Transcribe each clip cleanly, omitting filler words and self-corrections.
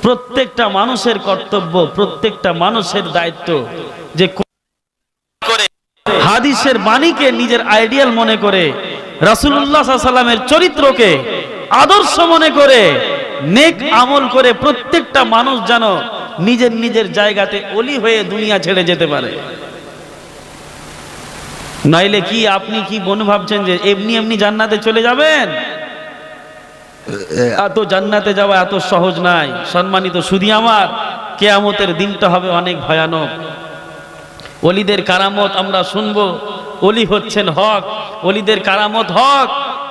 প্রত্যেকটা মানুষের কর্তব্য, প্রত্যেকটা মানুষের দায়িত্ব যে হাদিসের বাণীকে নিজের আইডিয়াল মনে করে, রাসূলুল্লাহ সাল্লাল্লাহু আলাইহি ওয়াসাল্লামের চরিত্রকে আদর্শ মনে করে নেক আমল করে প্রত্যেকটা মানুষ যেন নিজের নিজের জায়গাতে ওলি হয়ে দুনিয়া ছেড়ে যেতে পারে। নাইলে কি আপনি কি মনে ভাবছেন যে এমনি এমনি জান্নাতে চলে যাবেন? এত জান্নাতে যাওয়া এত সহজ নয় সম্মানিত সুধী আমার। কিয়ামতের দিনটা হবে অনেক ভয়ানক। ওলিদের কারামত আমরা শুনবো, ওলি হচ্ছেন হক, ওলিদের কারামত হক।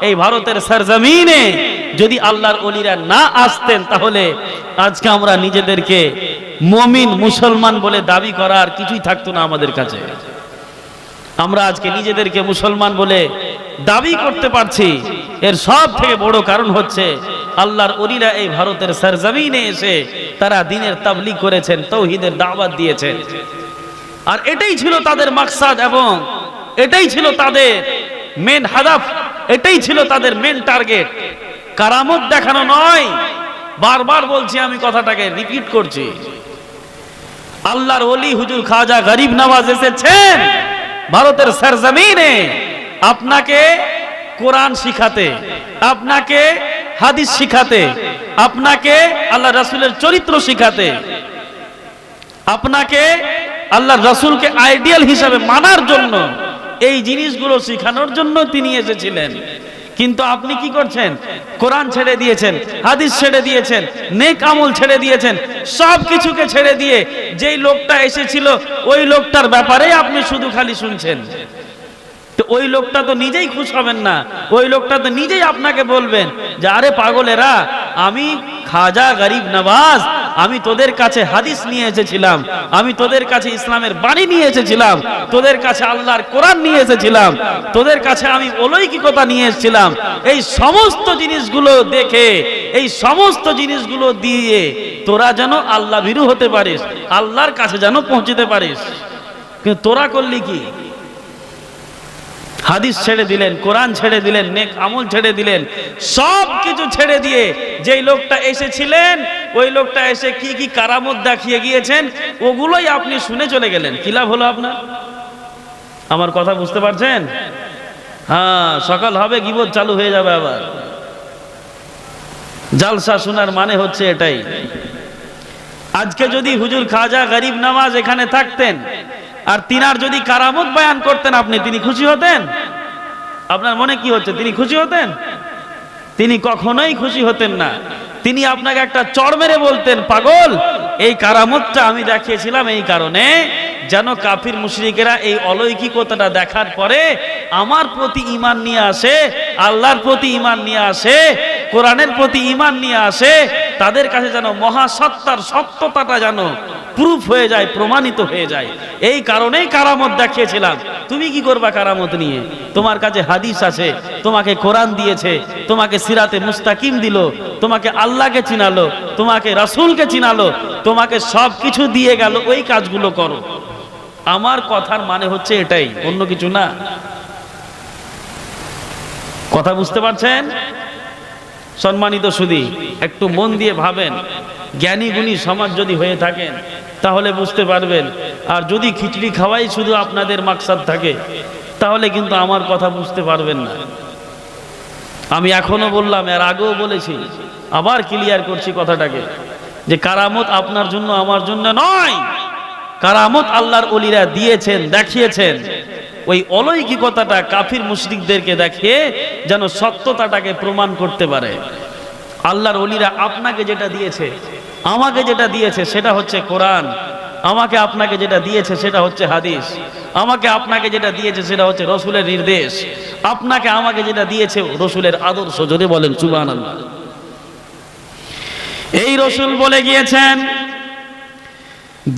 এই ভারতের সরজমিনে যদি আল্লাহর ওলিরা না আসতেন তাহলে আজকে আমরা নিজেদেরকে মুমিন মুসলমান বলে দাবি করার কিছুই থাকতো না আমাদের কাছে। আমরা আজকে নিজেদেরকে মুসলমান বলে দাবি করতে পারছি, এর সব থেকে বড় কারণ হচ্ছে আল্লাহর ওলিরা এই ভারতের সরজমিনে এসে তারা দ্বীনের তাবলীগ করেছেন, তাওহীদের দাওয়াত দিয়েছেন। আর এটাই ছিল তাদের মাকসাদ এবং এটাই ছিল তাদের মেন হাদাফ, এটাই ছিল তাদের মেন টার্গেট। কারামত দেখানো নয়। বারবার বলছি, আমি কথাটাকে রিপিট করছি। আল্লাহর ওলি হুজুর খাজা গরিব নওয়াজ এসেছেন ভারতের সরজমিনে আপনাকে কোরআন শিখাতে, আপনাকে হাদিস শিখাতে, আপনাকে আল্লাহ রাসূলের চরিত্র শিখাতে, আপনাকে আল্লাহর রাসূলকে আইডিয়াল হিসাবে মানার জন্য, এই জিনিসগুলো শেখানোর জন্য তিনি এসেছিলেন। কিন্তু আপনি কি করছেন? কোরআন ছেড়ে দিয়েছেন, হাদিস ছেড়ে দিয়েছেন, নেক আমল ছেড়ে দিয়েছেন, সব কিছুকে ছেড়ে দিয়ে যেই লোকটা এসেছিল ওই লোকটার ব্যাপারে আপনি শুধু খালি শুনছেন। তো ওই লোকটা তো নিজেই খুশ হবেন না, ওই লোকটা তো নিজেই আপনাকে বলবেন যে আরে পাগলেরা, আমি খাজা গরিব নওয়াজ, আমি তোদের কাছে হাদিস নিয়ে এসেছিলাম, আমি তোদের কাছে ইসলামের বাণী নিয়ে এসেছিলাম, তোদের কাছে আল্লাহর কোরআন নিয়ে এসেছিলাম, তোদের কাছে আমি অলৌকিকতা নিয়ে এসেছিলাম। এই সমস্ত জিনিসগুলো দেখে, এই সমস্ত জিনিসগুলো দিয়ে তোরা যেন আল্লাহ ভীরু হতে পারিস, আল্লাহর কাছে যেন পৌঁছতে পারিস। কিন্তু তোরা করলি কি? হাদিস ছেড়ে দিলেন, কোরআন ছেড়ে দিলেন, নেক আমল ছেড়ে দিলেন, সব কিছু ছেড়ে দিয়ে যেই লোকটা এসেছিলেন ওই লোকটা এসে কি কি কারামত দেখিয়ে গিয়েছেন ওগুলোই আপনি শুনে চলে গেলেন। কি লাভ হলো আপনার? আমার কথা বুঝতে পারছেন? হ্যাঁ, সকাল হবে গীবত চালু হয়ে যাবে আবার। জালসা শোনার মানে হচ্ছে এটাই। আজকে যদি হুজুর খাজা গরিব নওয়াজ এখানে থাকতেন আর তিনার যদি কারামত বয়ান করতেন আপনি, তিনি খুশি হতেন? আপনার মনে কি হচ্ছে তিনি খুশি হতেন? তিনি কখনোই খুশি হতেন না। তিনি আপনাকে একটা চড় মেরে বলতেন, পাগল, এই কারামতটা আমি দেখিয়েছিলাম এই কারণে যেন কাফির মুশরিকেরা এই অলৌকিকতাটা দেখার পরে আমার প্রতি ঈমান নিয়ে আসে, আল্লাহর প্রতি ঈমান নিয়ে আসে, কোরআনের প্রতি ঈমান নিয়ে আসে, তাদের কাছে যেন মহাসত্তার সত্যতাটা যেন প্রুফ হয়ে যায়, প্রমাণিত হয়ে যায়। এই কারণেই কারামত দেখিয়েছিলাম। তুমি কি করবা কারামত নিয়ে? তোমার কাছে হাদিস আছে, তোমাকে কোরআন দিয়েছে, তোমাকে সিরাতে মুস্তাকিম দিল, তোমাকে আল্লাহকে চিনালো, তোমাকে রাসূলকে চিনালো, তোমাকে সব কিছু দিয়ে গেল, ওই কাজগুলো করো। আমার কথার মানে হচ্ছে এটাই, অন্য কিছু না। কথা বুঝতে পারছেন? সম্মানিত সুধী, একটু মন দিয়ে ভাবেন। জ্ঞানী গুণী সমাজ যদি হয়ে থাকেন তাহলে বুঝতে পারবেন। আর যদি খিচড়ি খাওয়াই শুধু আপনাদের মাকসাদ থাকে তাহলে কিন্তু আমার কথা বুঝতে পারবেন না। আমি এখনো বললাম, এর আগেও বলেছি, আবার ক্লিয়ার করছি কথাটাকে, যে কারামত আপনার জন্য আমার জন্য নয়। কারামত আল্লাহর ওলিরা দিয়েছেন, দেখিয়েছেন। ওই অলৌকিকতাটা কাফির মুশরিকদেরকে দেখিয়ে যেন সত্যতাটাকে প্রমাণ করতে পারে। আল্লাহর ওলিরা আপনাকে যেটা দিয়েছে, আমাকে যেটা দিয়েছে সেটা হচ্ছে কোরআন, আমাকে আপনাকে যেটা দিয়েছে সেটা হচ্ছে হাদিস, আমাকে আপনাকে যেটা দিয়েছে সেটা হচ্ছে রসুলের নির্দেশ, আপনাকে আমাকে যেটা দিয়েছে রসুলের আদর্শ। যদি বলেন সুবহানাল্লাহ। এই রসুল বলে গিয়েছেন,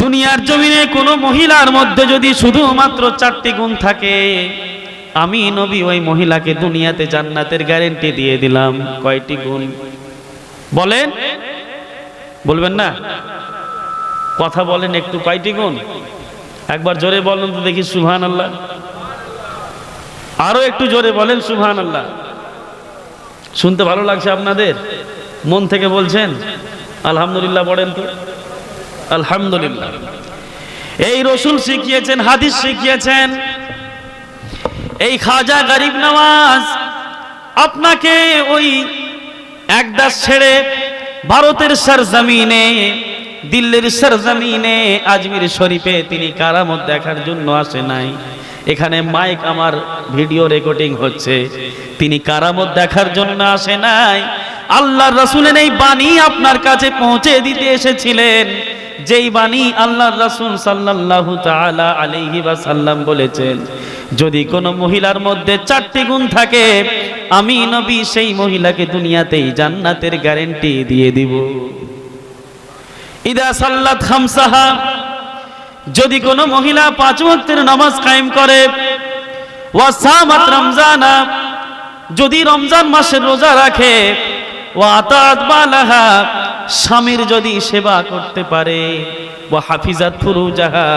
দুনিয়ার জমিনে কোনো মহিলার মধ্যে যদি শুধুমাত্র 4টি গুণ থাকে, আমি নবী ওই মহিলাকে দুনিয়াতে জান্নাতের গ্যারান্টি দিয়ে দিলাম। কয়টি গুণ বলেন? বলবেন না? কথা বলেন একটু, কয়টি গুণ? একবার জোরে বলেন তো দেখি সুবহানাল্লাহ। আরো একটু জোরে বলেন সুবহানাল্লাহ। শুনতে ভালো লাগছে আপনাদের? মন থেকে বলছেন? আলহামদুলিল্লাহ পড়েন তো, আলহামদুলিল্লাহ। এই রসুল শিখিয়েছেন, হাদিস শিখিয়েছেন। এই খাজা গরিব নওয়াজ আপনাকে ওই একদাস ছেড়ে ভারতের সরজমিনে, দিল্লির সরজমিনে, আজমির শরীফে তিনি কারামত দেখার জন্য আসে নাই। এখানে মাইক আমার ভিডিও রেকর্ডিং হচ্ছে, তিনি কারামত দেখার জন্য আসে নাই। আল্লাহর রাসূলের এই বাণী আপনার কাছে পৌঁছে দিতে এসেছিলেন, যেই বাণী আল্লাহর রাসূল সাল্লাল্লাহু তাআলা আলাইহি ওয়াসাল্লাম বলেছেন, যদি কোনো মহিলার মধ্যে 4টি গুণ থাকে, আমি নবী সেই মহিলাকে দুনিয়াতেই জান্নাতের গ্যারান্টি দিয়ে দিব। ইদা সাল্লাত খামসাহা, যদি কোনো মহিলা 5 ওয়াক্তের নামাজ কায়েম করে, ওয়া সামাত রমজানা, যদি রমজান মাসের রোজা রাখে, ওয়া আতাত বালাহা, স্বামীর যদি সেবা করতে পারে, ওয়া হাফিজাত ফুরুজাহা,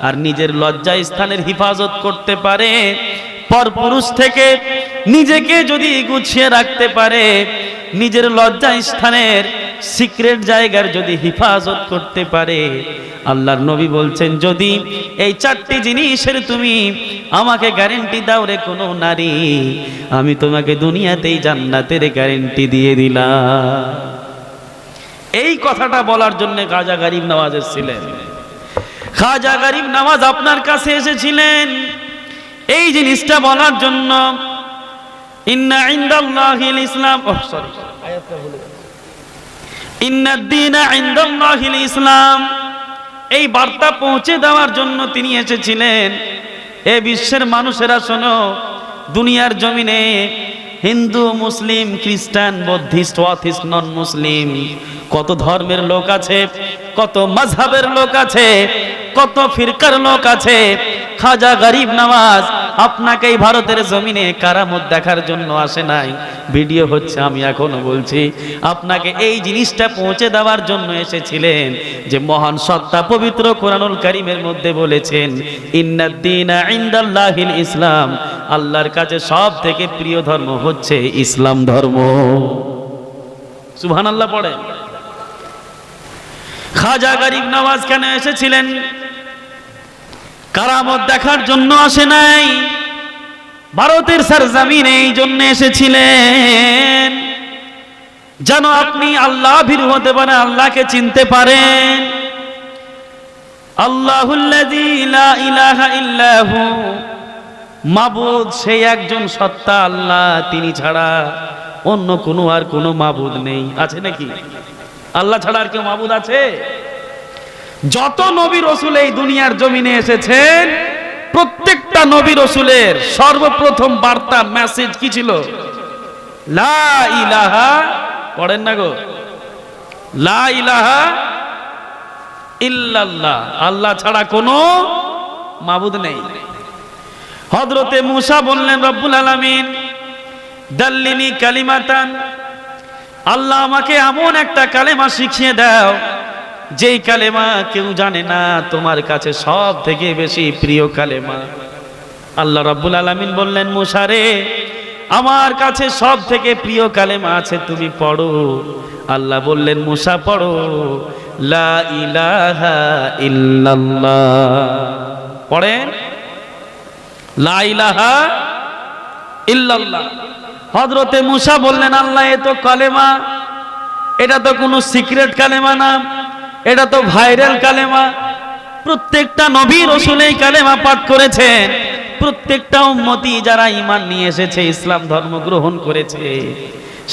আর নিজের লজ্জা স্থানের হিফাজত করতে পারে, পরপুরুষ থেকে নিজেকে যদি গুছিয়ে রাখতে পারে, নিজের লজ্জা স্থানের সিক্রেট জায়গার যদি হিফাজত করতে পারে, আল্লাহর নবী বলছেন, যদি এই 4টি জিনিসের তুমি আমাকে গ্যারান্টি দাও রে কোনো নারী, আমি তোমাকে দুনিয়াতেই জান্নাতের গ্যারান্টি দিয়ে দিলাম। এই কথাটা বলার জন্য খাজা গরিব নওয়াজ এসেছিলেন। খাজা গরিব নওয়াজ আপনার কাছে এসেছিলেন এই জিনিসটা বলার জন্য। ইন্না ইনদাল্লাহিল ইসলাম, সরি আয়াতটা ভুলে গেছি, ইন্নাদ দীনা ইনদাল্লাহিল ইসলাম, এই বার্তা পৌঁছে দেওয়ার জন্য তিনি এসেছিলেন। এ বিশ্বের মানুষেরা শোনো, দুনিয়ার জমিনে হিন্দু, মুসলিম, খ্রিস্টান, বৌদ্ধিস্ট, অথিস্ট, নন মুসলিম, কত ধর্মের লোক আছে, কত মাযহাবের লোক আছে, কত ফিরকার লোক আছে। খাজা গরিব নওয়াজ আপনাকে এই ভারতের জমিনে কারামত দেখার জন্য আসে নাই। ভিডিও হচ্ছে, আমি এখনো বলছি, আপনাকে এই জিনিসটা পৌঁছে দেওয়ার জন্য এসেছিলেন যে মহান সত্তা পবিত্র কোরআনুল কারীমের মধ্যে বলেছেন, ইন্নাদ দীনা ইনদাল্লাহিল ইসলাম, আল্লাহর কাছে সব থেকে প্রিয় ধর্ম হচ্ছে ইসলাম ধর্ম। সুবহানাল্লাহ পড়ে। খাজা গরিব নওয়াজ কেন এসেছিলেন? কারামত দেখার জন্য আসে নাই, ভারতের সরজমিনে এই জন্য এসেছিলেন যেন আপনি আল্লাহ ভীরু হতে পারেন, আল্লাহকে চিনতে পারেন। আল্লাহুল্লাযী লা ইলাহা ইল্লাহু, মাবুদ সেই একজন সত্তা আল্লাহ, তিনি ছাড়া অন্য কোনো আর কোনো মাবুদ নেই। আছে নাকি? আল্লাহ ছাড়া আর কেউ মাবুদ আছে? যত নবী রাসূল এই দুনিয়ার জমিনে এসেছেন, প্রত্যেকটা নবী রাসূলের সর্বপ্রথম বার্তা, মেসেজ কি ছিল? লা ইলাহা, পড়েন না গো, লা ইলাহা ইল্লাল্লাহ, আল্লাহ ছাড়া কোনো মাবুদ নেই। হযরতে মূসা বললেন, রব্বুল আলামিন দাল্লিনি কালিমাতান, আল্লাহ আমাকে এমন একটা কালেমা শিখিয়ে দাও যেই কালেমা কেউ জানে না, তোমার কাছে সব থেকে বেশি প্রিয় কালেমা। আল্লাহ রাব্বুল আলামিন বললেন, মূসা রে, আমার কাছে সব থেকে প্রিয় কালেমা আছে, তুমি পড়ো। আল্লাহ বললেন, মূসা পড়ো, লা ইলাহা ইল্লাল্লাহ। পড়েন, লা ইলাহা ইল্লাল্লাহ। হযরতে মূসা বললেন, আল্লাহ এ তো কালেমা, এটা তো কোনো সিক্রেট কালেমা না, এটা তো ভাইরাল কালেমা। প্রত্যেকটা নবী রাসূল এই কালেমা পাঠ করেছেন। প্রত্যেকটা উম্মতি যারা ঈমান নিয়ে এসেছে, ইসলাম ধর্ম গ্রহণ করেছে,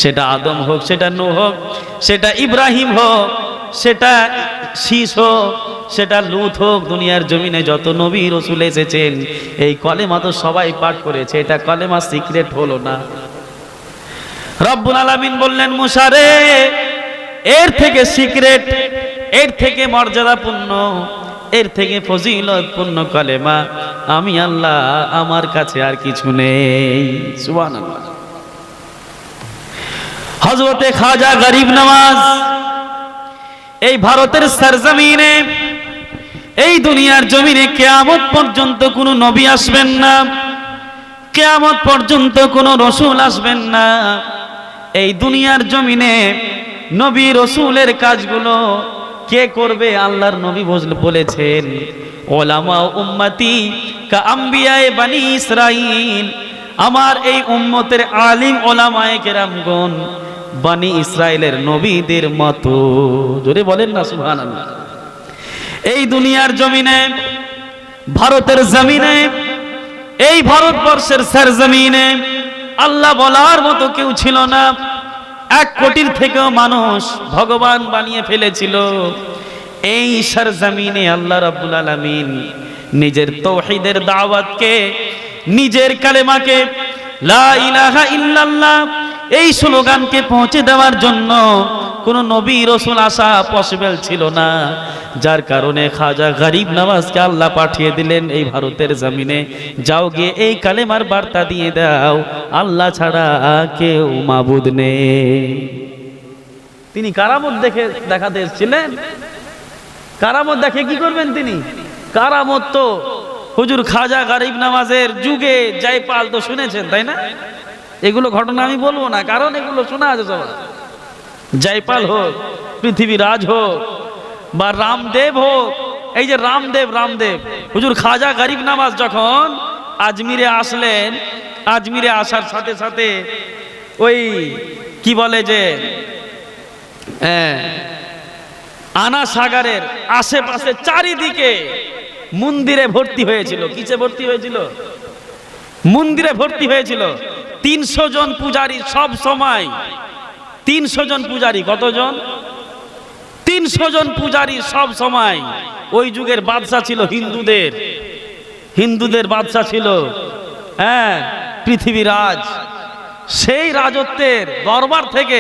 সেটা আদম হোক, সেটা নূহ হোক, সেটা ইব্রাহিম হোক, সেটা শীস হোক, সেটা লূত হোক, দুনিয়ার জমিনে যত নবী রাসূল এসেছেন এই কালেমা তো সবাই পাঠ করেছে। এটা কালেমা সিক্রেট হলো না। রব্বুল আলামিন বললেন, মূসা রে, এর থেকে সিক্রেট, এর থেকে মর্যাদাপূর্ণ, এর থেকে ফজিলতপূর্ণ কালেমা আমি আল্লাহ, আমার কাছে আর কিছু নেই। সুবহানাল্লাহ। হযরতে খাজা গরিব নওয়াজ এই ভারতের সরজমিনে, এই দুনিয়ার জমিনে কিয়ামত পর্যন্ত কোনো নবী আসবেন না, কিয়ামত পর্যন্ত কোনো রাসূল আসবেন না। এই দুনিয়ার জমিনে নবী রসুলের কাজগুলো কে করবে? আল্লাহর নবী বলেছেন, ওলামা উম্মতি কা আম্বিয়ায়ে বানি ইসরাইল, আমার এই উম্মতের আলিম ওলামায়ে কেরামগণ বানি ইসরাইলের নবীদের মতো। জোরে বলেন না সুবহানাল্লাহ। এই দুনিয়ার জমিনে, ভারতের জমিনে, এই ভারতবর্ষের সরজমিনে আল্লাহ বলার মতো কেউ ছিল না। 1 কোটির থেকেও মানুষ ভগবান বানিয়ে ফেলেছিল। এই সরজমিনে আল্লাহ রাব্বুল আলামিন নিজের তাওহীদের দাওয়াতকে, নিজের কালেমাকে, লা ইলাহা ইল্লাল্লাহ এই স্লোগানকে পৌঁছে দেওয়ার জন্য কোন নবী রাসূল আসা পসিবল ছিল না। যার কারণে খাজা গরিব নওয়াজকে আল্লাহ পাঠিয়ে দিলেন এই ভারতের জমিনে, যাও গিয়ে এই কালেমার বার্তা দিয়ে দাও, আল্লাহ ছাড়া কেউ মাবুদ নেই। তিনি কারামত দেখাতে এসেছিলেন। কারামত দেখে কি করবেন তিনি? কারামত তো হুজুর খাজা গরিব নওয়াজের যুগে জয়পাল তো শুনেছেন, তাই না? এগুলো ঘটনা আমি বলবো না, কারণ এগুলো শোনা আছে সবাই। জয়পাল হোক, পৃথিবীরাজ হোক, বা রামদেব হোক, এই যে রামদেব হুজুর খাজা গরিব নওয়াজ যখন আজমিরে আসলেন, আজমিরে আসার সাথে সাথে ওই কি বলে যে আনা সাগরের আশেপাশে চারিদিকে মন্দিরে ভর্তি হয়েছিল। কিসে ভর্তি হয়েছিল? মন্দিরে ভর্তি হয়েছিল। 300 জন পূজারী সব সময়, 300 জন পূজারী। কতজন? 300 জন পূজারী সব সময়। ওই যুগের বাদশা ছিল হিন্দুদের বাদশা ছিল, পৃথিবীরাজ। সেই রাজত্বের দরবার থেকে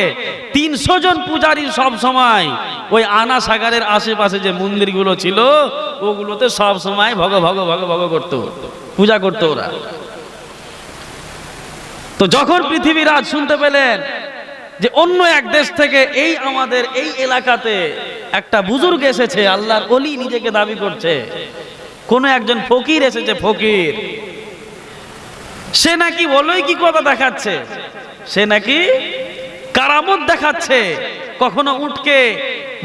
300 জন পূজারী সব সময় ওই আনা সাগরের আশেপাশে যে মন্দিরগুলো ছিল ওগুলোতে সব সময় ভগ ভগ ভগ ভগ করতো, পূজা করতো ওরা। তো যখন পৃথিবীরাজ শুনতে পেলেন যে অন্য এক দেশ থেকে এই আমাদের এই এলাকাতে একটা বুজুর্গ এসেছে, আল্লাহর ওলি নিজেকে দাবি করছে, কোন একজন ফকির এসেছে, ফকির, সে নাকি বলোই কি কথা দেখাচ্ছে, সে নাকি কারামত দেখাচ্ছে। কখনো উটকে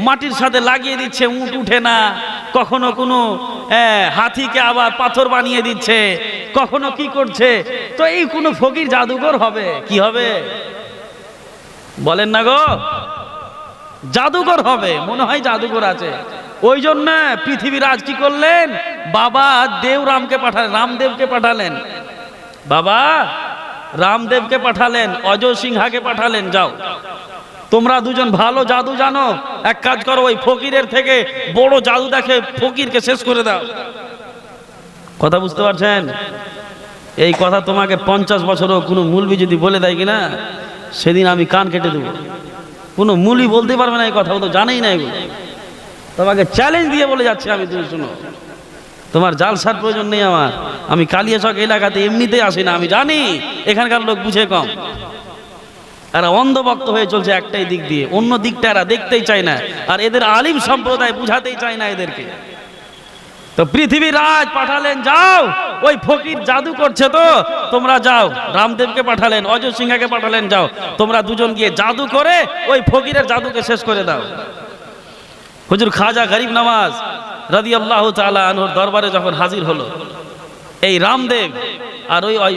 মাটির সাথে লাগিয়ে দিচ্ছে, উট উঠে না, কখনো কোনো হাতিকে আবার পাথর বানিয়ে দিচ্ছে, কখনো কি করছে। তো এই কোন ফকির জাদুঘর হবে? কি হবে বলেন না গো? জাদুঘর হবে, মনে হয় জাদুঘর আছে। ওই জন্য পৃথিবীরাজ কি করলেন? বাবা দেবরামকে পাঠালেন, রামদেবকে পাঠালেন, বাবা রামদেবকে পাঠালেন, অজয় সিংহাকে পাঠালেন, যাও তোমরা দুজন ভালো জাদু জানো, এক কাজ করো, ওই ফকিরের থেকে বড় জাদু দেখে ফকিরকে শেষ করে দাও। কথা বুঝতে পারছেন? এই কথা তোমাকে 50 বছরও কোনো মুলবি যদি বলে দেয় কিনা, সেদিন আমি কান কেটে দেবো। কোনো মুলবি বলতে পারবে না এই কথা, ও তো জানেই না এগুলো। তোমাকে চ্যালেঞ্জ দিয়ে বলে যাচ্ছে আমি, তুমি শুনো, তোমার জালসার প্রয়োজন নেই আমার। আমি কালিয়াচক এলাকাতে এমনিতেই আসি না, আমি জানি এখানকার লোক বুঝে কম। এরা অন্ধভক্ত হয়ে চলছে একটাই দিক দিয়ে, অন্য দিকটা এরা দেখতেই চায় না, আর এদের আলিম সম্প্রদায় বুঝাতেই চায় না এদেরকে। তো পৃথিবীরাজ পাঠালেন, যাও ওই ফকির জাদু করছে, তো তোমরা যাও। রামদেবকে পাঠালেন, অজয় সিংহাকে পাঠালেন, যাও তোমরা দুজন গিয়ে জাদু করে ওই ফকিরের জাদুকে শেষ করে দাও। হুজুর খাজা গরিব নওয়াজ রাদিয়াল্লাহু তাআলা আনহুর দরবারে যখন হাজির হলো এই রামদেব, আর ওই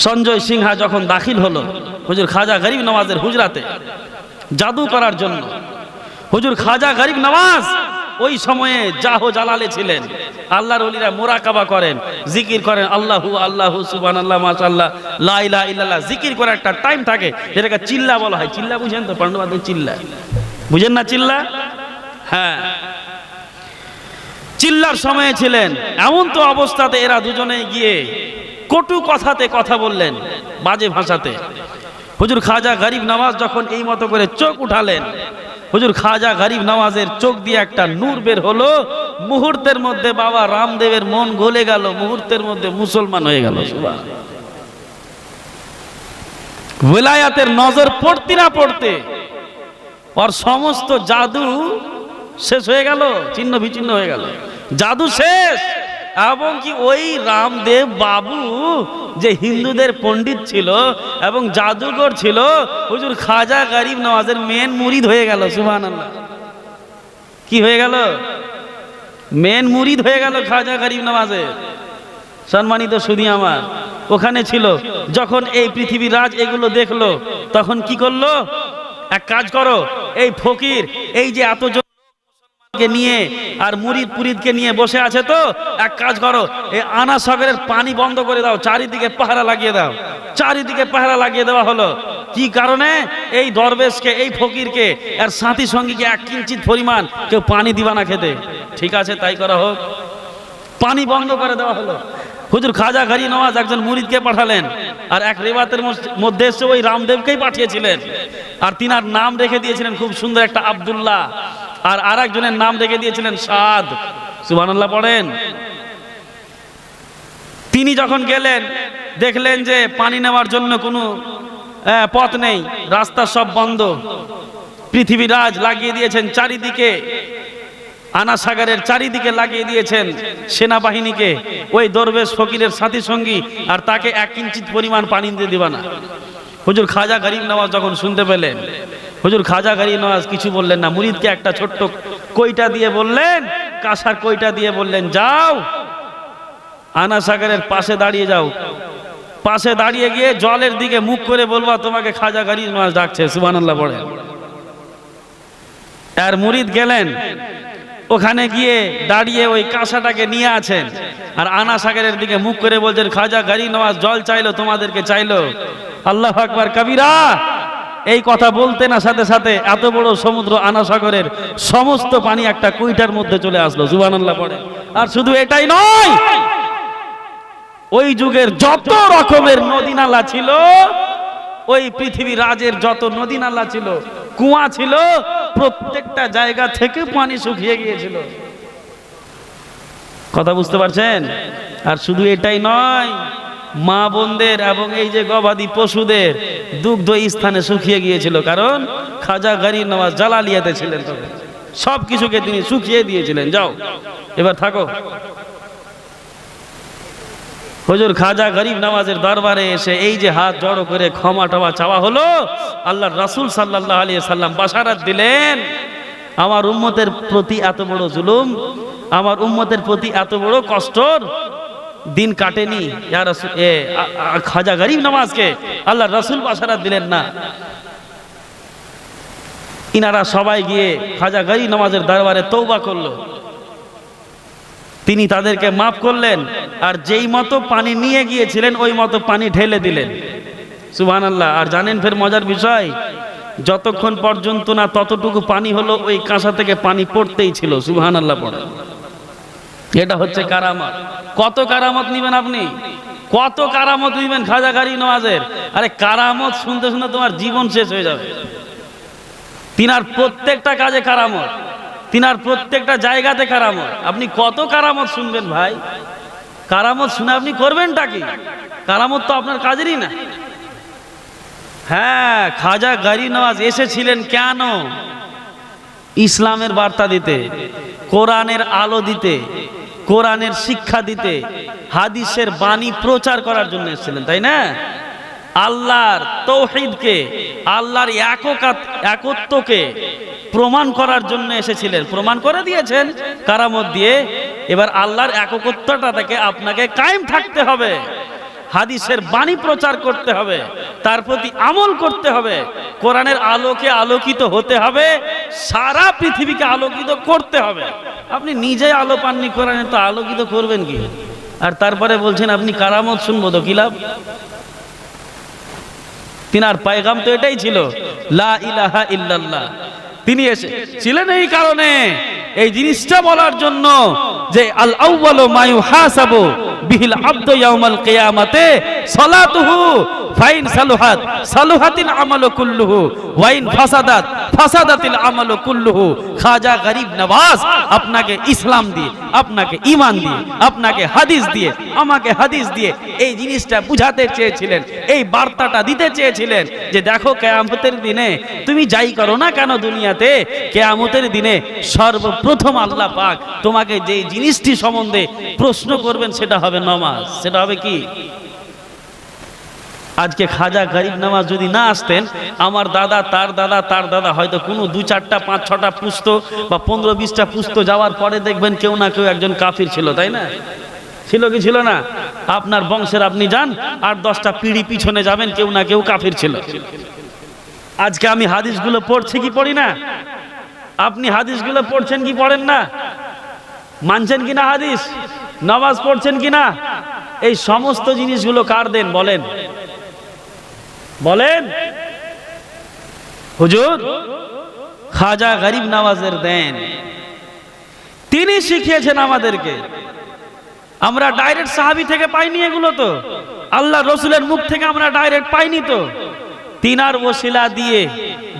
সঞ্জয় সিংহা যখন দাখিল হলো হুজুর খাজা গরিব নওয়াজের হুজরাতে জাদু করার জন্য, হুজুর খাজা গরিব নওয়াজ ওই সময়ে জাহো জালালে ছিলেন। আল্লাহর ওলিরা মুরাকাবা করেন, জিকির করেন, আল্লাহু আল্লাহু সুবহানাল্লাহ মাশাআল্লাহ লা ইলাহা ইল্লাল্লাহ, জিকির করে একটা টাইম থাকে, যেটাকে চিল্লা বলা হয়। চিল্লা বুঝেন তো? পাণ্ডবাদের চিল্লা বুঝেন না? চিল্লা, হ্যাঁ, চিল্লার সময়ে ছিলেন। এমন তো অবস্থাতে এরা দুজনে গিয়ে কটু কথাতে কথা বললেন, বাজে ভাষাতে। হুজুর খাজা গরিব নওয়াজ যখন এই মতো করে চোখ উঠালেন, হুজুর খাজা গরিব নওয়াজের চোখ দিয়ে একটা নূর বের হলো। মুহূর্তের মধ্যে বাবা রামদেবের মন গলে গেল, মুহূর্তের মধ্যে মুসলমান হয়ে গেল। ওলায়াতের নজর পড়তে না পড়তে ওর সমস্ত জাদু শেষ হয়ে গেল, ছিন্ন বিচ্ছিন্ন হয়ে গেল, জাদু শেষ। এবং কি ওই রামদেব বাবু যে হিন্দুদের পণ্ডিত ছিল এবং জাদুকর ছিল, হুজুর খাজা গরিব নওয়াজের মেন মুরিদ হয়ে গেল। সুবহানাল্লাহ। কি হয়ে গেল? মেন মুরিদ হয়ে গেল খাজা গরিব নওয়াজের। সম্মানিত সুধী আমার, ওখানে ছিল। যখন এই পৃথিবীর রাজ এগুলো দেখলো, তখন কি করলো? এক কাজ করো, এই ফকির, এই যে এতজন নিয়ে আর মুরিদ পুরিদকে নিয়ে বসে আছে, তো এক কাজ করো, এই আনা সাগরের পানি বন্ধ করে দাও, চারিদিকে পাহারা লাগিয়ে দাও। চারিদিকে পাহারা লাগিয়ে দেওয়া হলো। কি কারণে? এই দরবেশকে, এই ফকিরকে আর সাথী সঙ্গীকে এক কিঞ্চিত পরিমাণ কেউ পানি দিবা না খেতে। ঠিক আছে, তাই করা হোক। পানি বন্ধ করে দেওয়া হলো। হুজুর খাজা গরিব নওয়াজ একজন মুরিদকে পাঠালেন, আর এক রেওয়াতের মধ্যে এসে ওই রামদেবকেই পাঠিয়েছিলেন, আর তিনার নাম রেখে দিয়েছিলেন খুব সুন্দর একটা আব্দুল্লাহ, আর আরেকজনের নাম রেখে দিয়েছিলেন সাদ। সুবহানাল্লাহ পড়েন। তিনি যখন গেলেন, দেখলেন যে পানি নেওয়ার জন্য কোনো পথ নেই, রাস্তা সব বন্ধ। পৃথিবী রাজ লাগিয়ে দিয়েছেন চারিদিকে, আনা সাগরের চারিদিকে লাগিয়ে দিয়েছেন সেনাবাহিনীকে, ওই দরবেশ ফকিরের সাথী সঙ্গী, আর তাকে এক কিঞ্চিত পরিমাণ পানি দিয়ে দিবা না। হুজুর খাজা গরিব নওয়াজ যখন শুনতে পেলেন, হুজুর খাজা গরিব নওয়াজ কিছু বললেন না, মুরিদকে একটা ছোট্ট কইটা দিয়ে বললেন, কাঁসার কইটা দিয়ে বললেন, যাও আনা সাগরের পাশে দাঁড়িয়ে যাও, পাশে দাঁড়িয়ে গিয়ে জলের দিকে মুখ করে বলবা তোমাকে খাজা গরিব নওয়াজ ডাকছে। সুবহানাল্লাহ পড়ে। আর মুরিদ গেলেন, ওখানে গিয়ে দাঁড়িয়ে ওই কাঁসাটাকে নিয়ে আছেন, আর আনা সাগরের দিকে মুখ করে বলছেন, খাজা গরিব নওয়াজ জল চাইলো, তোমাদেরকে চাইলো। আল্লাহু আকবার কবিরা। এই কথা বলতে না সাথে সাথে এত বড় সমুদ্র আনা সাগরের সমস্ত পানি একটা কুইটার মধ্যে চলে আসলো। সুবহানাল্লাহ পড়ে। আর শুধু এটাই নয়, ওই যুগের যত রকমের নদী নালা ছিল, ওই পৃথিবী রাজের যত নদী নালা ছিল, কুয়া ছিল, প্রত্যেকটা জায়গা থেকে পানি শুকিয়ে গিয়েছিল। কথা বুঝতে পারছেন? আর শুধু এটাই নয়, মা বোনদের এবং এই যে গবাদি পশুদের দুগ্ধ স্থানে শুকিয়ে গিয়েছিল, কারণ খাজা গরিব নওয়াজ জালালিয়াতে ছিলেন, তবে সব কিছুকে তিনি শুকিয়ে দিয়েছিলেন। যাও এবার থাকো। হুজুর খাজা গরিব নওয়াজের দরবারে এসে এই যে হাত জড়ো করে ক্ষমা টমা চাওয়া হলো, আল্লাহর রাসূল সাল্লাল্লাহু আলাইহি সাল্লাম বাশারাত দিলেন, আমার উম্মতের প্রতি এত বড় জুলুম, আমার উম্মতের প্রতি এত বড় কষ্টর দিন কাটেনি। ইয়া রাসূল, খাজা গরিব নওয়াজকে আল্লাহর রাসূল বাশারাত দিলেন না। ইনারা সবাই গিয়ে খাজা গরিব নওয়াজের দরবারে তওবা করলো। তিনি তাদেরকে মাফ করলেন, আর যেই মতো পানি নিয়ে গিয়েছিলেন ওই মতো পানি ঢেলে দিলেন। সুবহানাল্লাহ। আর জানেন ফের মজার বিষয়, যতক্ষণ পর্যন্ত না ততটুকু পানি হলো, ওই কাঁসা থেকে পানি পড়তেই ছিল। সুবহানাল্লাহ পড়ে। এটা হচ্ছে কারামত। কত কারামত নিবেন আপনি? কত কারামত নিবেন খাজা গরিব নওয়াজের? আরে কারামত শুনতে শুনতে তোমার জীবন শেষ হয়ে যাবে। তিনার প্রত্যেকটা কাজে কারামত, তিনার প্রত্যেকটা জায়গাতে কারামত। আপনি কত কারামত শুনবেন ভাই? কারামত শুনে আপনি করবেনটা কি? কারামত তো আপনার কাজেরই না। হ্যাঁ, খাজা গরিব নওয়াজ এসেছিলেন কেন? ইসলামের বার্তা দিতে, কোরআনের আলো দিতে, কোরআনের শিক্ষা দিতে, হাদিসের বাণী প্রচার করার জন্য এসেছিলেন, তাই না? আল্লাহর তাওহীদকে, আল্লাহর একত্বকে প্রমাণ করার জন্য এসেছিলেন। প্রমাণ করে দিয়েছেন কারামত দিয়ে। এবার আল্লাহর একত্বটা থেকে আপনাকে কায়েম থাকতে হবে, হাদিসের বাণী প্রচার করতে হবে, তার প্রতি আমল করতে হবে, কোরআনের আলোকে আলোকিত হতে হবে, সারা পৃথিবীকে আলোকিত করতে হবে। আপনি নিজে আলো পাননি, কোরআনে তো আলোকিত করবেন কি? আর তারপরে বলছেন আপনি কারামত শুনবো, তো কি লাভ? তিনার পায়গাম তো এটাই ছিল, লা ইলাহা ইল্লাল্লাহ। তিনি এসেছিলেন এই কারণে, এই জিনিসটা বলার জন্য যে আল আউয়ালু মা ইউহাসাবু বিহিল আবদু ইয়াউমাল কিয়ামাতে সালাতুহু ফাইন সালুহাত সালুহাতিল আমালু কুল্লুহু ওয়াইন ফাসাদাত ফাসাদাতিল আমালু কুল্লুহু। খাজা গরিব নওয়াজ আপনাকে ইসলাম দিয়ে, আপনাকে ঈমান দিয়ে, আপনাকে হাদিস দিয়ে, আমাকে হাদিস দিয়ে এই জিনিসটা বুঝাতে চেয়েছিলেন, এই বার্তাটা দিতে চেয়েছিলেন যে দেখো কিয়ামতের দিনে তুমি যাই করো না কেন দুনিয়াতে, কিয়ামতের দিনে সর্বপ্রথম আল্লাহ পাক তোমাকে যে জিনিসটি সম্বন্ধে প্রশ্ন করবেন সেটা হবে নামাজ। সেটা হবে কি? আজকে খাজা গরিব নওয়াজ যদি না আসতেন, আমার দাদা, তার দাদা, তার দাদা হয়তো কোনো 2-4টা 5-6টা পুস্ত বা 15-20টা পুস্ত যাওয়ার পরে দেখবেন কেউ না কেউ একজন কাফির ছিল, তাই না? ছিল কি ছিল না? আপনার বংশের আপনি যান, 8-10টা পিঢ়ি পিছনে যাবেন, কেউ না কেউ কাফির ছিল। আজকে আমি হাদিসগুলো পড়ছি কি পড়ি না? আপনি হাদিসগুলো পড়ছেন কি পড়েন না? মানছেন কিনা হাদিস? নামাজ পড়ছেন কিনা? এই সমস্ত জিনিসগুলো কার দেন বলেন? বলেন হুজুর খাজা গরিব নওয়াজের দেন। তিনি শিখিয়েছেন আমাদেরকে। আমরা ডাইরেক্ট সাহাবী থেকে পাইনি এগুলো, তো আল্লাহ রসুলের মুখ থেকে আমরা ডাইরেক্ট পাইনি, তো তিনার ওসিলা দিয়ে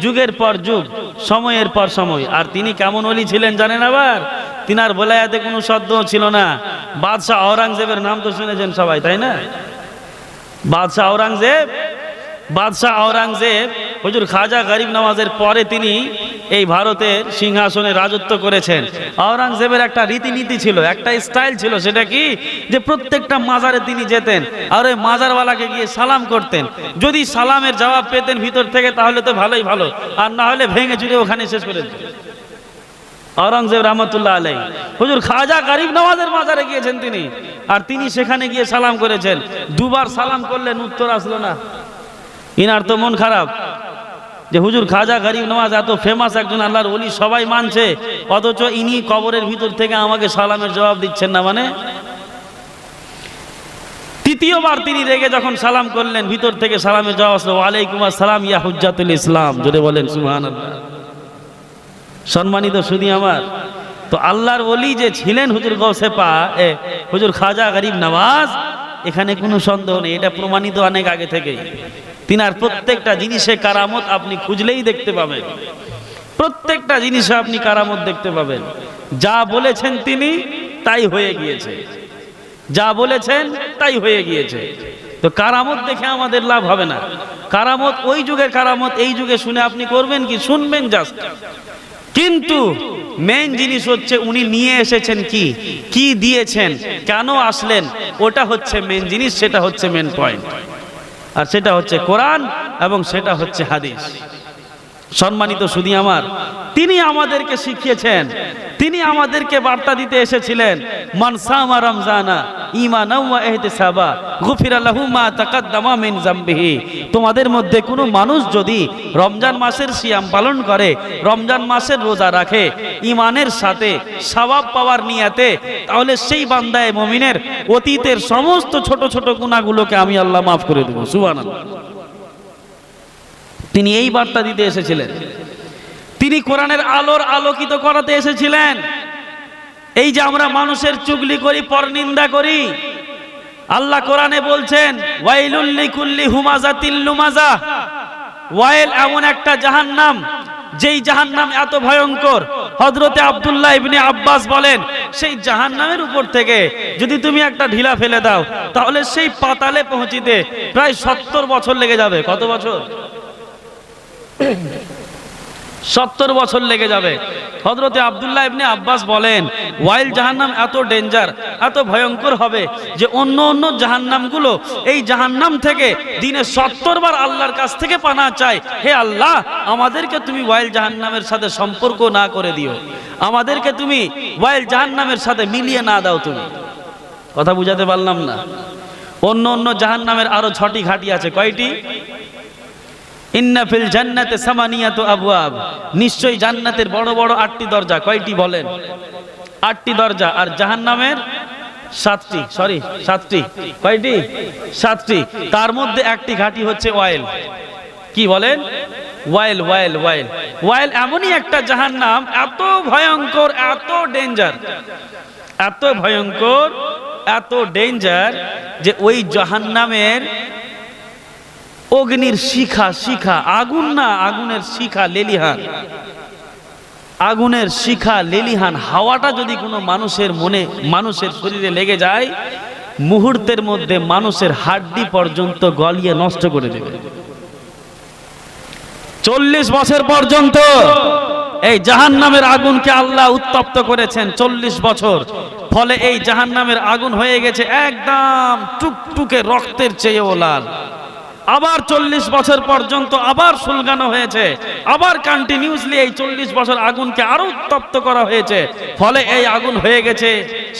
যুগের পর যুগ, সময়ের পর সময়। আর তিনি কেমন ওলি ছিলেন জানেন? আবার তিনার বলায়াতে কোনো শব্দ ছিল না। বাদশাহ আওরঙ্গজেবের নাম তো শুনেছেন সবাই, তাই না? বাদশাহ আওরঙ্গজেব হুজুর খাজা গরিব নওয়াজের পরে তিনি এই ভারতের সিংহাসনে রাজত্ব করেছেন। আওরঙ্গজেবের একটা রীতিনীতি ছিল, একটা স্টাইল ছিল। সেটা কি? যে প্রত্যেকটা মাজারে তিনি যেতেন আর ওই মাজারওয়ালাকে গিয়ে সালাম করতেন। যদি সালামের জবাব পেতেন ভিতর থেকে তাহলে তো ভালোই ভালো, আর না হলে ভেঙে চুরে ওখানে শেষ করে দিতেন। আওরঙ্গজেব রহমতুল্লাহ আলাইহি হুজুর খাজা গরিব নওয়াজের মাজারে গিয়েছেন তিনি, আর তিনি সেখানে গিয়ে সালাম করেছেন। দুবার সালাম করলেন, উত্তর আসলো না। ইনার তো মন খারাপ যে হুজুর খাজা গরিব নওয়াজ এত ফেমাস একজন আল্লাহর ওলি, সবাই মানছে, অথচ ইনি কবরের ভিতর থেকে আমাকে সালামের জবাব দিচ্ছেন না। মানে তৃতীয়বার তিনি রেগে যখন সালাম করলেন, ভিতর থেকে সালামের জবাব আসলো, ওয়ালাইকুম আসসালাম ইয়া হুজ্জাতুল ইসলাম। জোরে বলেন সুবহানাল্লাহ। সম্মানিত শুধু আমার, তো আল্লাহর ওলি যে ছিলেন হুজুর গৌসে পাক হুজুর খাজা গরিব নওয়াজ, এখানে কোনো সন্দেহ নেই, এটা প্রমাণিত অনেক আগে থেকেই। তিনার প্রত্যেকটা জিনিসে কারামত আপনি খুঁজলেই দেখতে পাবেন, প্রত্যেকটা জিনিসে আপনি কারামত দেখতে পাবেন। যা বলেছেন তিনি তাই হয়ে গিয়েছে, যা বলেছেন তাই হয়ে গিয়েছে। তো কারামত দেখে আমাদের লাভ হবে না। কারামত ওই যুগের কারামত এই যুগে শুনে আপনি করবেন কি? শুনবেন জাস্ট। কিন্তু মেইন জিনিস হচ্ছে উনি নিয়ে এসেছেন কি, কি দিয়েছেন, কেন আসলেন, ওটা হচ্ছে মেইন জিনিস, সেটা হচ্ছে মেইন পয়েন্ট। আর সেটা হচ্ছে কোরআন এবং সেটা হচ্ছে হাদিস। সম্মানিত শুধু আমার, তিনি আমাদেরকে শিখিয়েছেন, তিনি আমাদেরকে বার্তা দিতে এসেছিলেন, মান সামা রমজানা ঈমানাও ওয়া ইহতিসাবা গুফিরা লাহু মা তাকাদ্দামা মিন যামবিহি। তোমাদের মধ্যে কোনো মানুষ যদি রমজান মাসের সিয়াম পালন করে, রমজান মাসের রোজা রাখে ঈমানের সাথে, সওয়াব পাওয়ার নিয়তে, তাহলে সেই বান্দায়ে মুমিনের অতীতের সমস্ত ছোট ছোট গুনাহগুলোকে আমি আল্লাহ মাফ করে দেব। সুবহানাল্লাহ। তিনি এই বার্তা দিতে এসেছিলেন। তিনি কোরআনের আলোর আলোকিত করাতে এসেছিলেন। এই যে আমরা মানুষের চুগলি করি, পরনিন্দা করি, আল্লাহ কোরআনে বলছেন ওয়াইলুল লিকুল্লি হুমাজাতিল লুমাজা। ওয়াইল এমন একটা জাহান্নাম, যেই জাহান্নাম এত ভয়ঙ্কর, হযরতে আব্দুল্লাহ ইবনে আব্বাস বলেন, সেই জাহান্নামের উপর থেকে যদি তুমি একটা ঢিলা ফেলে দাও, তাহলে সেই পাতালে পৌঁছিতে প্রায় 70 বছর লেগে যাবে। কত বছর? 70 বছর লেগে যাবে। হযরতে আব্দুল্লাহ ইবনে আব্বাস বলেন, ওয়াইল জাহান্নাম এত ডেঞ্জার, এত ভয়ঙ্কর হবে যে অন্য অন্য জাহান্নামগুলো এই জাহান্নাম থেকে দিনে 70 বার আল্লাহর কাছ থেকে পানাহ চায়, হে আল্লাহ আমাদেরকে তুমি ওয়াইল জাহান্নামের সাথে সম্পর্ক না করে দিও, আমাদেরকে তুমি ওয়াইল জাহান্নামের সাথে মিলিয়ে না দাও। তুমি কথা বুঝাতে পারলাম না? অন্য অন্য জাহান্নামের আরো 6টি ঘাঁটি আছে। কয়টি? ইন্না ফিল জান্নাতে সামানিয়াতু আবওয়াব। নিশ্চয়ই জান্নাতের বড় বড় 8টি দরজা। কয়টি বলেন? 8টি দরজা। আর জাহান্নামের 7টি। সরি 7টি। কয়টি? 7টি। তার মধ্যে একটি ঘাঁটি হচ্ছে ওয়াইল। কি বলেন? ওয়াইল। ওয়াইল ওয়াইল ওয়াইল এমনই একটা জাহান্নাম, এত ভয়ঙ্কর, এত ডেঞ্জার, এত ভয়ঙ্কর, এত ডেঞ্জার যে ওই জাহান্নামের অগ্নির শিখা, শিখা আগুন না, আগুনের শিখা লেলিহান, আগুনের শিখা লেলিহান হাওয়াটা যদি কোনো মানুষের মনে, মানুষের শরীরে লেগে যায়, মুহূর্তের মধ্যে মানুষের হাড্ডি পর্যন্ত গলিয়ে নষ্ট করে দেবে। 40 বছর পর্যন্ত এই জাহান্নামের আগুনকে আল্লাহ উত্তপ্ত করেছেন। 40 বছর। ফলে এই জাহান্নামের আগুন হয়ে গেছে একদম টুকটুকে রক্তের চেয়েও লাল। আবার 40 বছর পর্যন্ত আবার সুলগানো হয়েছে, আবার কন্টিনিউয়াসলি এই 40 বছর আগুনকে আরো উত্তপ্ত করা হয়েছে। ফলে এই আগুন হয়ে গেছে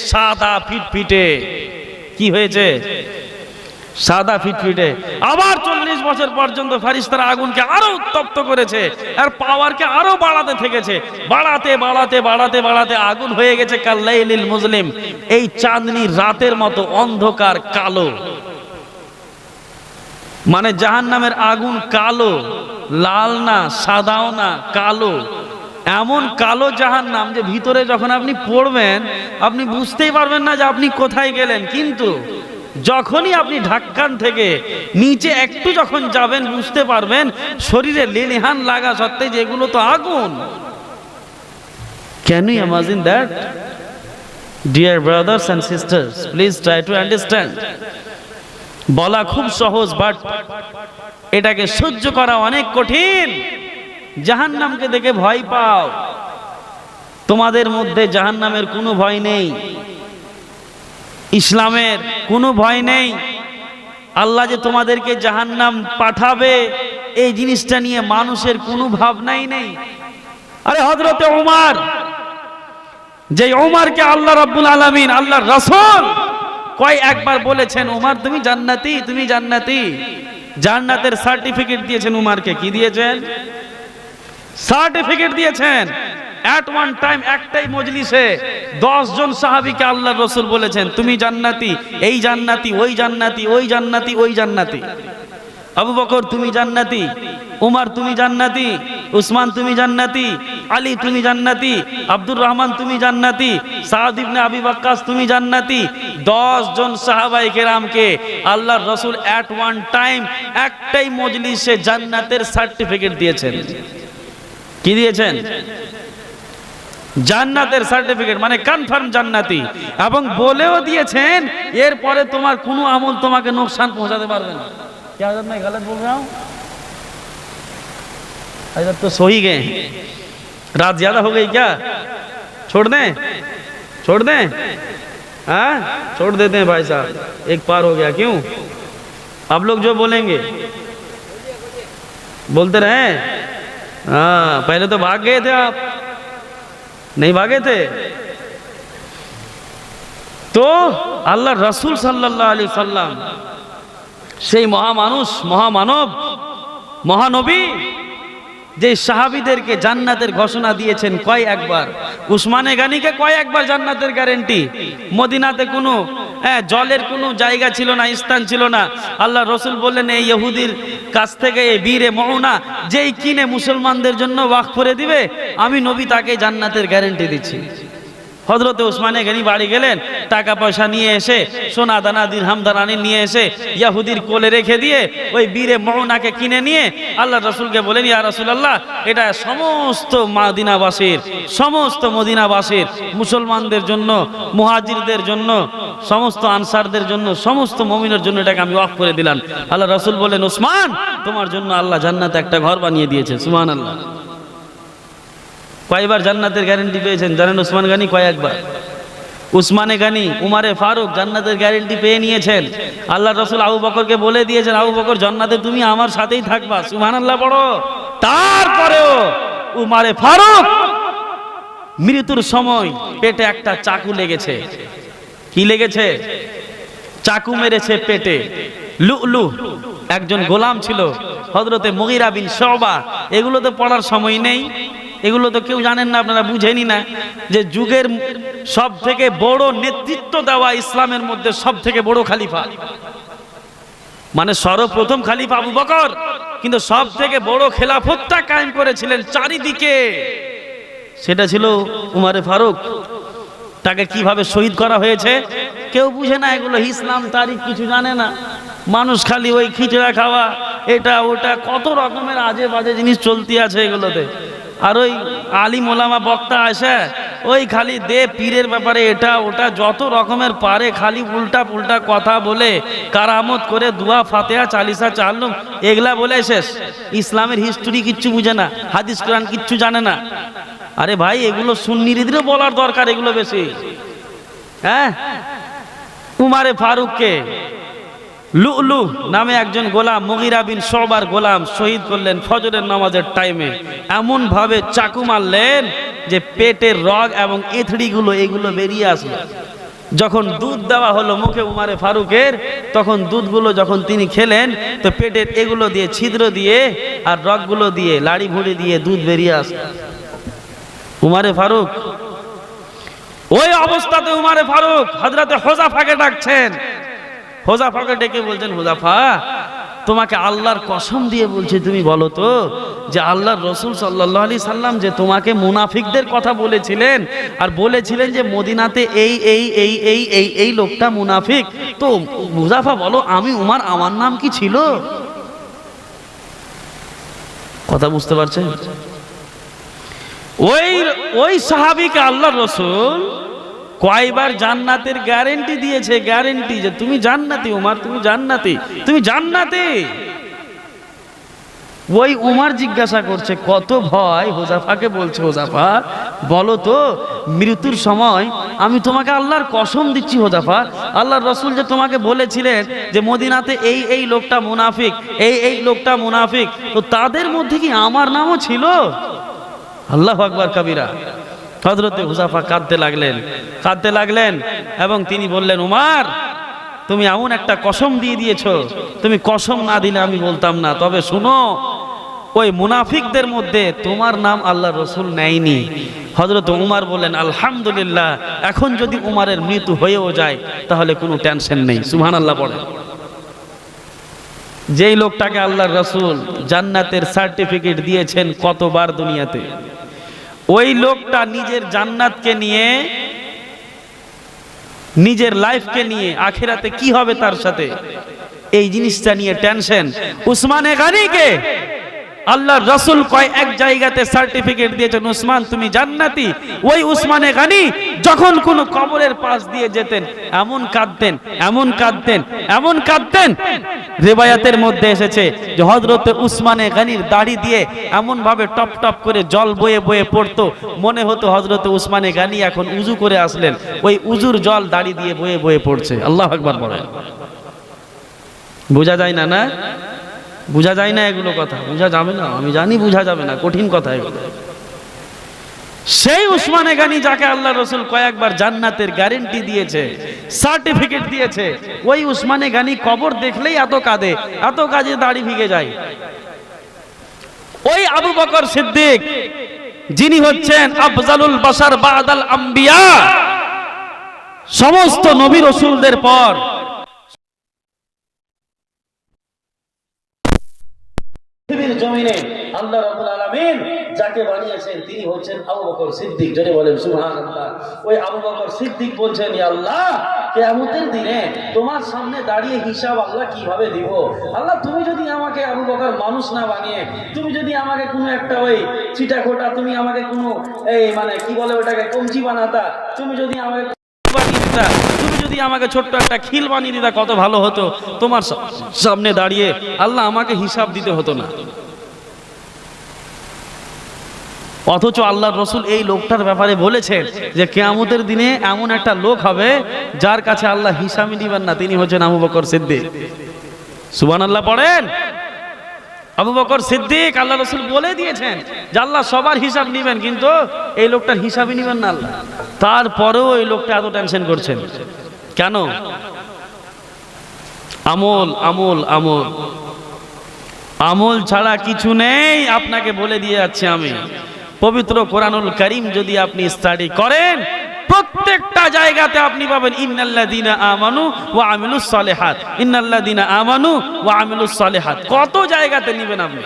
সাদা ফিটফিটে। কি হয়েছে? সাদা ফিটফিটে। আবার 40 বছর পর্যন্ত ফেরেশতারা আগুনকে আরো উত্তপ্ত করেছে, আর পাওয়ারকে আরো বাড়াতে থেকেছে। বাড়াতে বাড়াতে বাড়াতে বাড়াতে আগুন হয়ে গেছে কাল্লাইলিল মুজলিম, এই চাঁদনি রাতের মতো অন্ধকার কালো। মানে জাহান্নামের আগুন কালো, লাল না, সাদাও না, কালো। এমন কালো জাহান্নাম যে ভিতরে যখন আপনি পড়বেন আপনি বুঝতেই পারবেন না যে আপনি কোথায় গেলেন। কিন্তু যখনই আপনি ঢাক্কান থেকে নিচে একটু যখন যাবেন বুঝতে পারবেন শরীরে লেলিহান লাগা সত্ত্বে যে এগুলো তো আগুন। Can you imagine that? Dear brothers and sisters, please try to understand. বলা খুব সহজ, বাট এটাকে সহ্য করা অনেক কঠিন। জাহান্নামকে দেখে ভয় পাও, তোমাদের মধ্যে জাহান্নামের কোনো ভয় নেই, ইসলামের কোনো ভয় নেই। আল্লাহ যে তোমাদেরকে জাহান্নাম পাঠাবে এই জিনিসটা নিয়ে মানুষের কোনো ভাবনাই নেই। আরে হযরতে ওমর, যে ওমরকে আল্লাহ রাব্বুল আলামিন আল্লাহর রাসূল কয় একবার বলেছেন ওমর তুমি জান্নাতি, তুমি জান্নাতি। জান্নাতের সার্টিফিকেট দিয়েছেন উমারকে। কি দিয়েছেন? সার্টিফিকেট দিয়েছেন। এট ওয়ান টাইম একটাই মজলিসে 10 জন সাহাবীকে আল্লাহর রাসূল বলেছেন তুমি জান্নাতি, এই জান্নাতি, ওই জান্নাতি, ওই জান্নাতি, ওই জান্নাতি। আবু বকর তুমি জান্নাতি, উমর তুমি জান্নাতি, উসমান তুমি জান্নাতি, আলী তুমি জান্নাতি, আব্দুর রহমান তুমি জান্নাতি, সাদ ইবনে আবি ওয়াক্কাস তুমি জান্নাতি। 10 জন সাহাবায়ে কেরামকে আল্লাহর রাসূল এট ওয়ান টাইম একটাই মজলিসে জান্নাতের সার্টিফিকেট দিয়েছেন। কি দিয়েছেন? জান্নাতের সার্টিফিকেট, মানে কনফার্ম জান্নাতি। এবং বলেও দিয়েছেন এরপরে তোমার কোনো আমল তোমাকে নুকসান পৌঁছাতে পারবে না। क्या मैं गलत बोल रहा हूँ? अरे तो सो ही गए, रात ज्यादा हो गई क्या? छोड़ दें, छोड़ दें? हाँ छोड़ देते हैं भाई साहब, एक पार हो गया। क्यों? आप लोग जो बोलेंगे बोलते रहे। हाँ पहले तो भाग गए थे, आप नहीं भागे थे। तो अल्लाह रसूल सल्लल्लाहु अलैहि वसल्लम সেই মহামানুষ, মহামানব, মহানবী যে সাহাবীদেরকে জান্নাতের ঘোষণা দিয়েছেন কয় একবার। উসমানে গানিকে কয় একবার জান্নাতের গ্যারান্টি। মদিনাতে কোনো জলের কোনো জায়গা ছিল না, স্থান ছিল না। আল্লাহ রসুল বললেন এই ইহুদির কাছ থেকে এই বীরে মওনা যেই কিনে মুসলমানদের জন্য ওয়াকফ করে দিবে আমি নবী তাকে জান্নাতের গ্যারান্টি দিচ্ছি। হযরতে উসমানে গনি বাড়ি গেলেন, টাকা পয়সা নিয়ে এসে সোনা দানা দিরহাম দানানি নিয়ে এসে ইহুদির কোলে রেখে দিয়ে ওই বীরে মওনাকে কিনে নিয়ে আল্লাহ রাসূলকে বলেন ইয়া রাসূলুল্লাহ এটা সমস্ত মদিনাবাসীর, সমস্ত মদিনাবাসীর, মুসলমানদের জন্য, মুহাজিরদের জন্য, সমস্ত আনসারদের জন্য, সমস্ত মুমিনের জন্য এটাকে আমি ওয়াকফ করে দিলাম। আল্লাহ রাসূল বলেন উসমান তোমার জন্য আল্লাহ জান্নাতে একটা ঘর বানিয়ে দিয়েছে। সুবহানাল্লাহ। কয়বার জান্নাতের গ্যারান্টি পেয়েছেন জানেন উসমান গনি? কয়েকবার। উসমানে গনি, উমারে ফারুক জান্নাতের গ্যারান্টি পেয়ে নিয়েছেন। আল্লাহর রাসূল আবু বকরকে বলে দিয়েছেন আবু বকর জান্নাতে তুমি আমার সাথেই থাকবা। সুবহানাল্লাহ পড়ো। তারপরেও উমারে ফারুক মৃত্যুর সময় পেটে একটা চাকু লেগেছে। কি লেগেছে? চাকু মেরেছে পেটে। লুলু একজন গোলাম ছিল হযরতে মুগীরা বিন শুবা। এগুলো তো পড়ার সময় নেই, এগুলো তো কেউ জানেন না, আপনারা বুঝেনি না যে যুগের সব থেকে বড় নেতৃত্ব দেওয়া ইসলামের মধ্যে সব থেকে বড় খলিফা, মানে সর্বপ্রথম খলিফা আবু বকর, কিন্তু সব থেকে বড় খেলাফতটা কায়েম করেছিলেন চারিদিকে, সেটা ছিল উমারে ফারুক। তাকে কিভাবে শহীদ করা হয়েছে কেউ বুঝে না। এগুলো ইসলাম তারিখ কিছু জানে না। মানুষ খালি ওই খিচড়া খাওয়া, এটা ওটা, কত রকমের আজে বাজে জিনিস চলতি আছে এগুলোতে। আর ওই আলিম ওলামা বক্তা আসে ওই খালি দে পীরের ব্যাপারে এটা ওটা যত রকমের পারে খালি উল্টা পুল্টা কথা বলে কারামত করে দুয়া ফাতিহা চালিসা চালুম এগুলা বলে শেষ। ইসলামের হিস্টোরি কিচ্ছু বুঝে না, হাদিস কোরআন কিচ্ছু জানে না। আরে ভাই এগুলো সুন্নিদেরও বলার দরকার এগুলো বেশি। হ্যাঁ উমারে ফারুককে লুলু নামে একজন গোলাম, মুগিরা বিন শুবার গোলাম শহীদ করলেন ফজরের নামাজের টাইমে। এমন ভাবে চাকু মারলেন যে পেটের রগ এবং এথড়িগুলো এগুলো বেরিয়ে আসলো। যখন দুধ দেওয়া হলো মুখে উমারে ফারুকের, তখন দুধগুলো যখন তিনি খেলেন তো পেটের এগুলো দিয়ে ছিদ্র দিয়ে আর রগগুলো দিয়ে লাড়ি ভুড়ি দিয়ে দুধ বেরিয়ে আসলো। উমারে ফারুক ওই অবস্থাতে উমারে ফারুক হযরতে হুযাফাকে ডাকছেন। হুযাফাকে ডেকে বলছেন, হুযাফা তোমাকে আল্লাহর কসম দিয়ে বলছে, তুমি বলো তো যে আল্লাহর রাসূল সাল্লাল্লাহু আলাইহি সাল্লাম যে তোমাকে মুনাফিকদের কথা বলেছিলেন আর বলেছিলেন যে মদিনাতে এই এই এই এই এই এই লোকটা মুনাফিক, তো হুযাফা বলো আমি উমার আমার নাম কি ছিল? কথা বুঝতে পারছেন? ওই সাহাবীকে আল্লাহর রাসূল কয়বার জান্নাতের গ্যারান্টি দিয়েছে, গ্যারান্টি যে তুমি জান্নাতি উমার, তুমি জান্নাতি, তুমি জান্নাতি। ওই উমার জিজ্ঞাসা করছে কত ভয়, হুযাফাকে বলছে হুযাফা বলো তো মৃত্যুর সময় আমি তোমাকে আল্লাহর কসম দিচ্ছি হুযাফা, আল্লাহর রাসূল যে তোমাকে বলেছিলেন যে মদিনাতে এই এই লোকটা মুনাফিক, এই এই লোকটা মুনাফিক, তো তাদের মধ্যে কি আমার নামও ছিল? আল্লাহু আকবার কাবীরা। হযরতে হুযাফা কাঁদতে লাগলেন এবং তিনি বললেন, উমার তুমি এমন একটা কসম দিয়ে দিয়েছো, তুমি কসম না দিলে আমি বলতাম না, তবে শুনো ওই মুনাফিকদের মধ্যে তোমার নাম আল্লাহর রাসূল নেয়নি। হযরত উমার বললেন, আলহামদুলিল্লাহ, এখন যদি উমারের মৃত্যু হয়েও যায় তাহলে কোনো টেনশন নেই। সুবহানাল্লাহ পড়ে। যেই লোকটাকে আল্লাহর রাসূল জান্নাতের সার্টিফিকেট দিয়েছেন কতবার দুনিয়াতে, ওই লোকটা নিজের জান্নাতকে নিয়ে, নিজের লাইফকে নিয়ে আখিরাতে কি হবে তার সাথে, এই জিনিসটা নিয়ে টেনশন। উসমানে গানিকে আল্লাহর রাসূল কয় এক জায়গাতে সার্টিফিকেট দিয়েছেন, উসমান তুমি জান্নাতি। ওই উসমানে গানি যখন কোন কবরের পাশ দিয়ে যেতেন এমন কাঁদতেন, এমন কাঁদতেন, এমন কাঁদতেন, রিওয়ায়াতের মধ্যে এসেছে যে হযরতে উসমানে গানির দাড়ি দিয়ে এমন ভাবে টপ টপ করে জল বয়ে বয়ে পড়তো, মনে হতো হযরতে উসমানে গানি এখন উযু করে আসলেন, ওই উযুর জল দাড়ি দিয়ে বয়ে বয়ে পড়ছে। আল্লাহু আকবার বলেন। বোঝা যায় না? না বোঝা যায় না, এগুলো কথা বোঝা যাবে না, আমি জানি বোঝা যাবে না, কঠিন কথা এগুলো। সেই উসমানে গানি যাকে আল্লাহর রাসূল কয়েকবার জান্নাতের গ্যারান্টি দিয়েছে, সার্টিফিকেট দিয়েছে, ওই উসমানে গানি কবর দেখলেই এত কাঁদে, এত কাজে দাড়ি ভিগে যায়। ওই আবু বকর সিদ্দিক যিনি হচ্ছেন আফজালুল বাশার বাদাল আম্বিয়া, সমস্ত নবী রাসূলদের পর পৃথিবীর জমিনে আল্লাহ রাব্বুল আলামিন যাকে বানিয়েছেন তিনি হচ্ছেন আবু বকর সিদ্দিক। জোরে বলেন সুবহানাল্লাহ। ওই আবু বকর সিদ্দিক বলছেন, ইয়া আল্লাহ কিয়ামতের দিনে তোমার সামনে দাঁড়িয়ে হিসাব আল্লাহ কিভাবে দিব? আল্লাহ তুমি যদি আমাকে আবু বকর মানুষ না বানিয়ে, তুমি যদি আমাকে কোনো একটা ওই চিটাখোটা, তুমি আমাকে কোনো এই মানে কি বলে ওটাকে কমচি বানাতা, তুমি যদি আমাকে তুমি যদি আমাকে ছোট্ট একটা খিল বানিয়ে দিতা কত ভালো হতো। তোমার সামনে দাঁড়িয়ে আল্লাহ আমাকে হিসাব দিতে হতো না। অথচ আল্লাহর রাসূল এই লোকটার ব্যাপারে বলেছেন যে কিয়ামতের দিনে এমন একটা লোক হবে যার কাছে আল্লাহ হিসাব দিবেন না, তিনি হচ্ছেন আবু বকর সিদ্দিক। সুবহানাল্লাহ পড়েন। আবু বকর সিদ্দিক আল্লাহ রাসূল বলে দিয়েছেন যে আল্লাহ সবার হিসাব নেবেন, কিন্তু এই লোকটার হিসাবই নেবেন না আল্লাহ। তারপরেও এই লোকটা এত টেনশন করছেন কেন? আমল আমল আমল আমল ছাড়া কিছু নেই। আপনাকে বলে দিয়ে যাচ্ছি আমি, পবিত্র কোরআনুল কারীম যদি আপনি স্টাডি করেন, প্রত্যেকটা জায়গাতে আপনি পাবেন ইন্নাল্লাযীনা আমানু ওয়া আমিলুস সালিহাত, ইন্নাল্লাযীনা আমানু ওয়া আমিলুস সালিহাত। কত জায়গাতে নেবেন আপনি?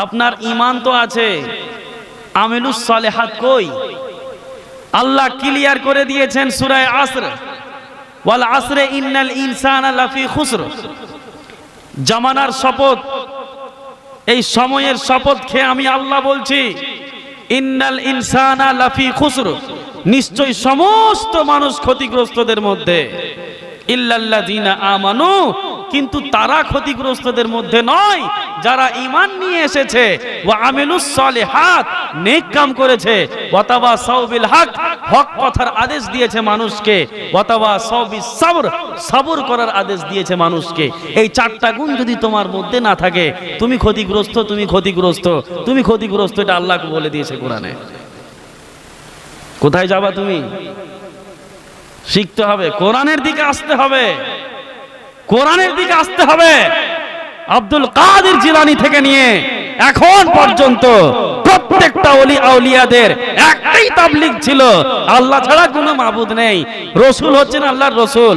আপনার ঈমান তো আছে, আমিলুস সালিহাত কই? আল্লাহ ক্লিয়ার করে দিয়েছেন সূরা আসর, ওয়াল আসরে ইন্নাল ইনসানা লাফি খুসর। জামানার শপথ, এই সময়ের শপথ খেয়ে আমি আল্লাহ বলছি, ইন্নাল ইনসানা লাফি খুসর, নিশ্চয় সমস্ত মানুষ ক্ষতিগ্রস্তদের মধ্যে, ইল্লাল্লাযীনা আমানু, কিন্তু তারা ক্ষতিগ্রস্তদের মধ্যে নয় যারা ঈমান নিয়ে এসেছে, ওয়া আমিলুস সালিহাত, নেক কাম করেছে, ওয়া তাওয়াসাউ বিল হক, হক কথার আদেশ দিয়েছে মানুষকে, ওয়া তাওয়াসাউ বিস সবর, সবর করার আদেশ দিয়েছে মানুষকে। এই চারটা গুণ যদি তোমার মধ্যে না থাকে, তুমি ক্ষতিগ্রস্ত, তুমি ক্ষতিগ্রস্ত, তুমি ক্ষতিগ্রস্ত, এটা আল্লাহ বলে দিয়েছে কোরআনে। কোথায় যাবা তুমি? শিখতে হবে, কোরআনের দিকে আসতে হবে, কোরআনের দিকে আসতে হবে। আব্দুল কাদের জিলানী থেকে নিয়ে এখন পর্যন্ত প্রত্যেকটা ওলি আউলিয়াদের একটাই তাবলীগ ছিল, আল্লাহ ছাড়া কোনো মাবুদ নেই, রসুল হচ্ছেন আল্লাহর রসুল,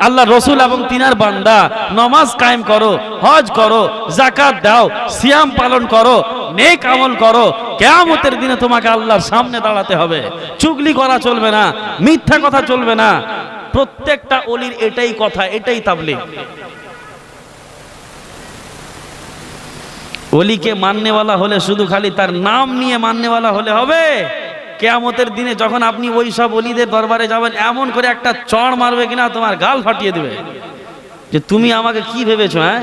আল্লাহর রসুল এবং তিনার বান্দা। নামাজ কায়েম করো, হজ করো, যাকাত দাও, সিয়াম পালন করো, নেক আমল করো, কিয়ামতের দিনে তোমাকে আল্লাহর সামনে দাঁড়াতে হবে। চুগলি করা চলবে না, মিথ্যা কথা চলবে না। প্রত্যেকটা ওলির এটাই কথা, এটাই তাবলীগ। ওলিকে মাননেওয়ালা হলে শুধু খালি তার নাম নিয়ে মাননেওয়ালা হলে হবে? কিয়ামতের দিনে যখন আপনি ওই সব ওলিদের দরবারে যাবেন, এমন করে একটা চড় মারবে কিনা তোমার গাল ফাটিয়ে দেবে, যে তুমি আমাকে কি ভেবেছো? হ্যাঁ,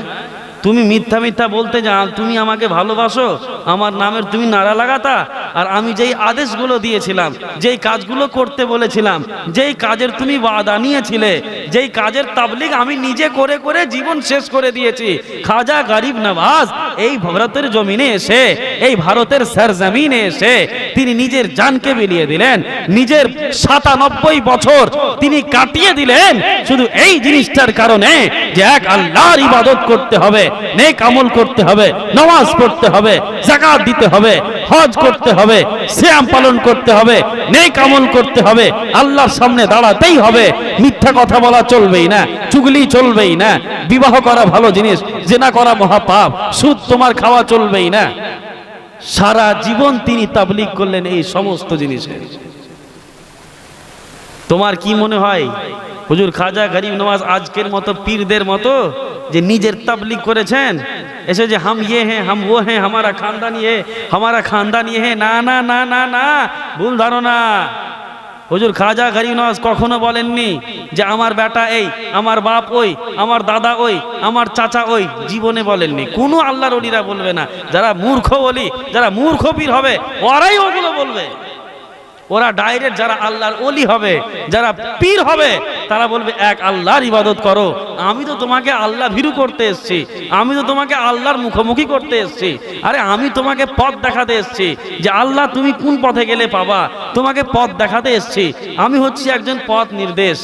তুমি মিথ্যা মিথ্যা বলতে যাও, তুমি আমাকে ভালোবাসো, আমার নামের তুমি নারা লাগাতা, আর আমি যেই আদেশগুলো দিয়েছিলাম, যেই কাজগুলো করতে বলেছিলাম, যেই কাজের তুমি ওয়াদা নিয়েছিলে, যেই কাজের তাবলীগ আমি নিজে করে করে জীবন শেষ করে দিয়েছি। খাজা গরিব নওয়াজ এই ভারতের জমিনে এসে, এই ভারতের সরজমিনে এসে তিনি নিজের জানকে বিলিয়ে দিলেন, নিজের ৯৭ বছর তিনি কাটিয়ে দিলেন শুধু এই জিনিসটার কারণে যে এক আল্লাহর ইবাদত করতে হবে, নেক আমল করতে হবে, নামাজ পড়তে হবে, যাকাত দিতে হবে, হজ করতে হবে, সিয়াম পালন করতে হবে, নেক আমল করতে হবে, আল্লাহর সামনে দাঁড়াতেই হবে। মিথ্যা কথা বলা চলবেই না, চুগলি চলবেই না, বিবাহ করা ভালো জিনিস, জিনা করা মহাপাপ, সুদ তোমার খাওয়া চলবেই না। সারা জীবন তিনি তাবলীগ করলেন এই সমস্ত জিনিসে। তোমার কি মনে হয় হুজুর খাজা গরিব নওয়াজ আজকের মতো পীরদের মতো যে নিজের তাবলীগ করেছেন, এসে যে হাম ইয়ে হ্যাঁ, হাম ও হ্যাঁ, হামারা খানদান ইয়ে, হামারা খানদান ইয়ে হ্যাঁ? না না না না না, ভুল ধারণা। হুজুর খাজা গরিব নওয়াজ কখনো বলেননি যে আমার বেটা এই, আমার বাপ ওই, আমার দাদা ওই, আমার চাচা ওই, জীবনে বলেননি। কোনো আল্লাহর ওলিরা বলবে না। যারা মূর্খ ওলি, যারা মূর্খ পীর হবে, ওরাই ওগুলো বলবে। ওরা ডাইরেক্ট যারা আল্লাহর ওলি হবে, যারা পীর হবে, তারা বলবে এক আল্লাহর ইবাদত করো। আমি তো তোমাকে আল্লাহ ভীরু করতে এসেছি, আমি তো তোমাকে আল্লাহর মুখোমুখি করতে এসেছি। আরে আমি তোমাকে পথ দেখাতে এসেছি যে আল্লাহ তুমি কোন পথে গেলে পাবা, তোমাকে পথ দেখাতে এসেছি। আমি হচ্ছি একজন পথ নির্দেশ।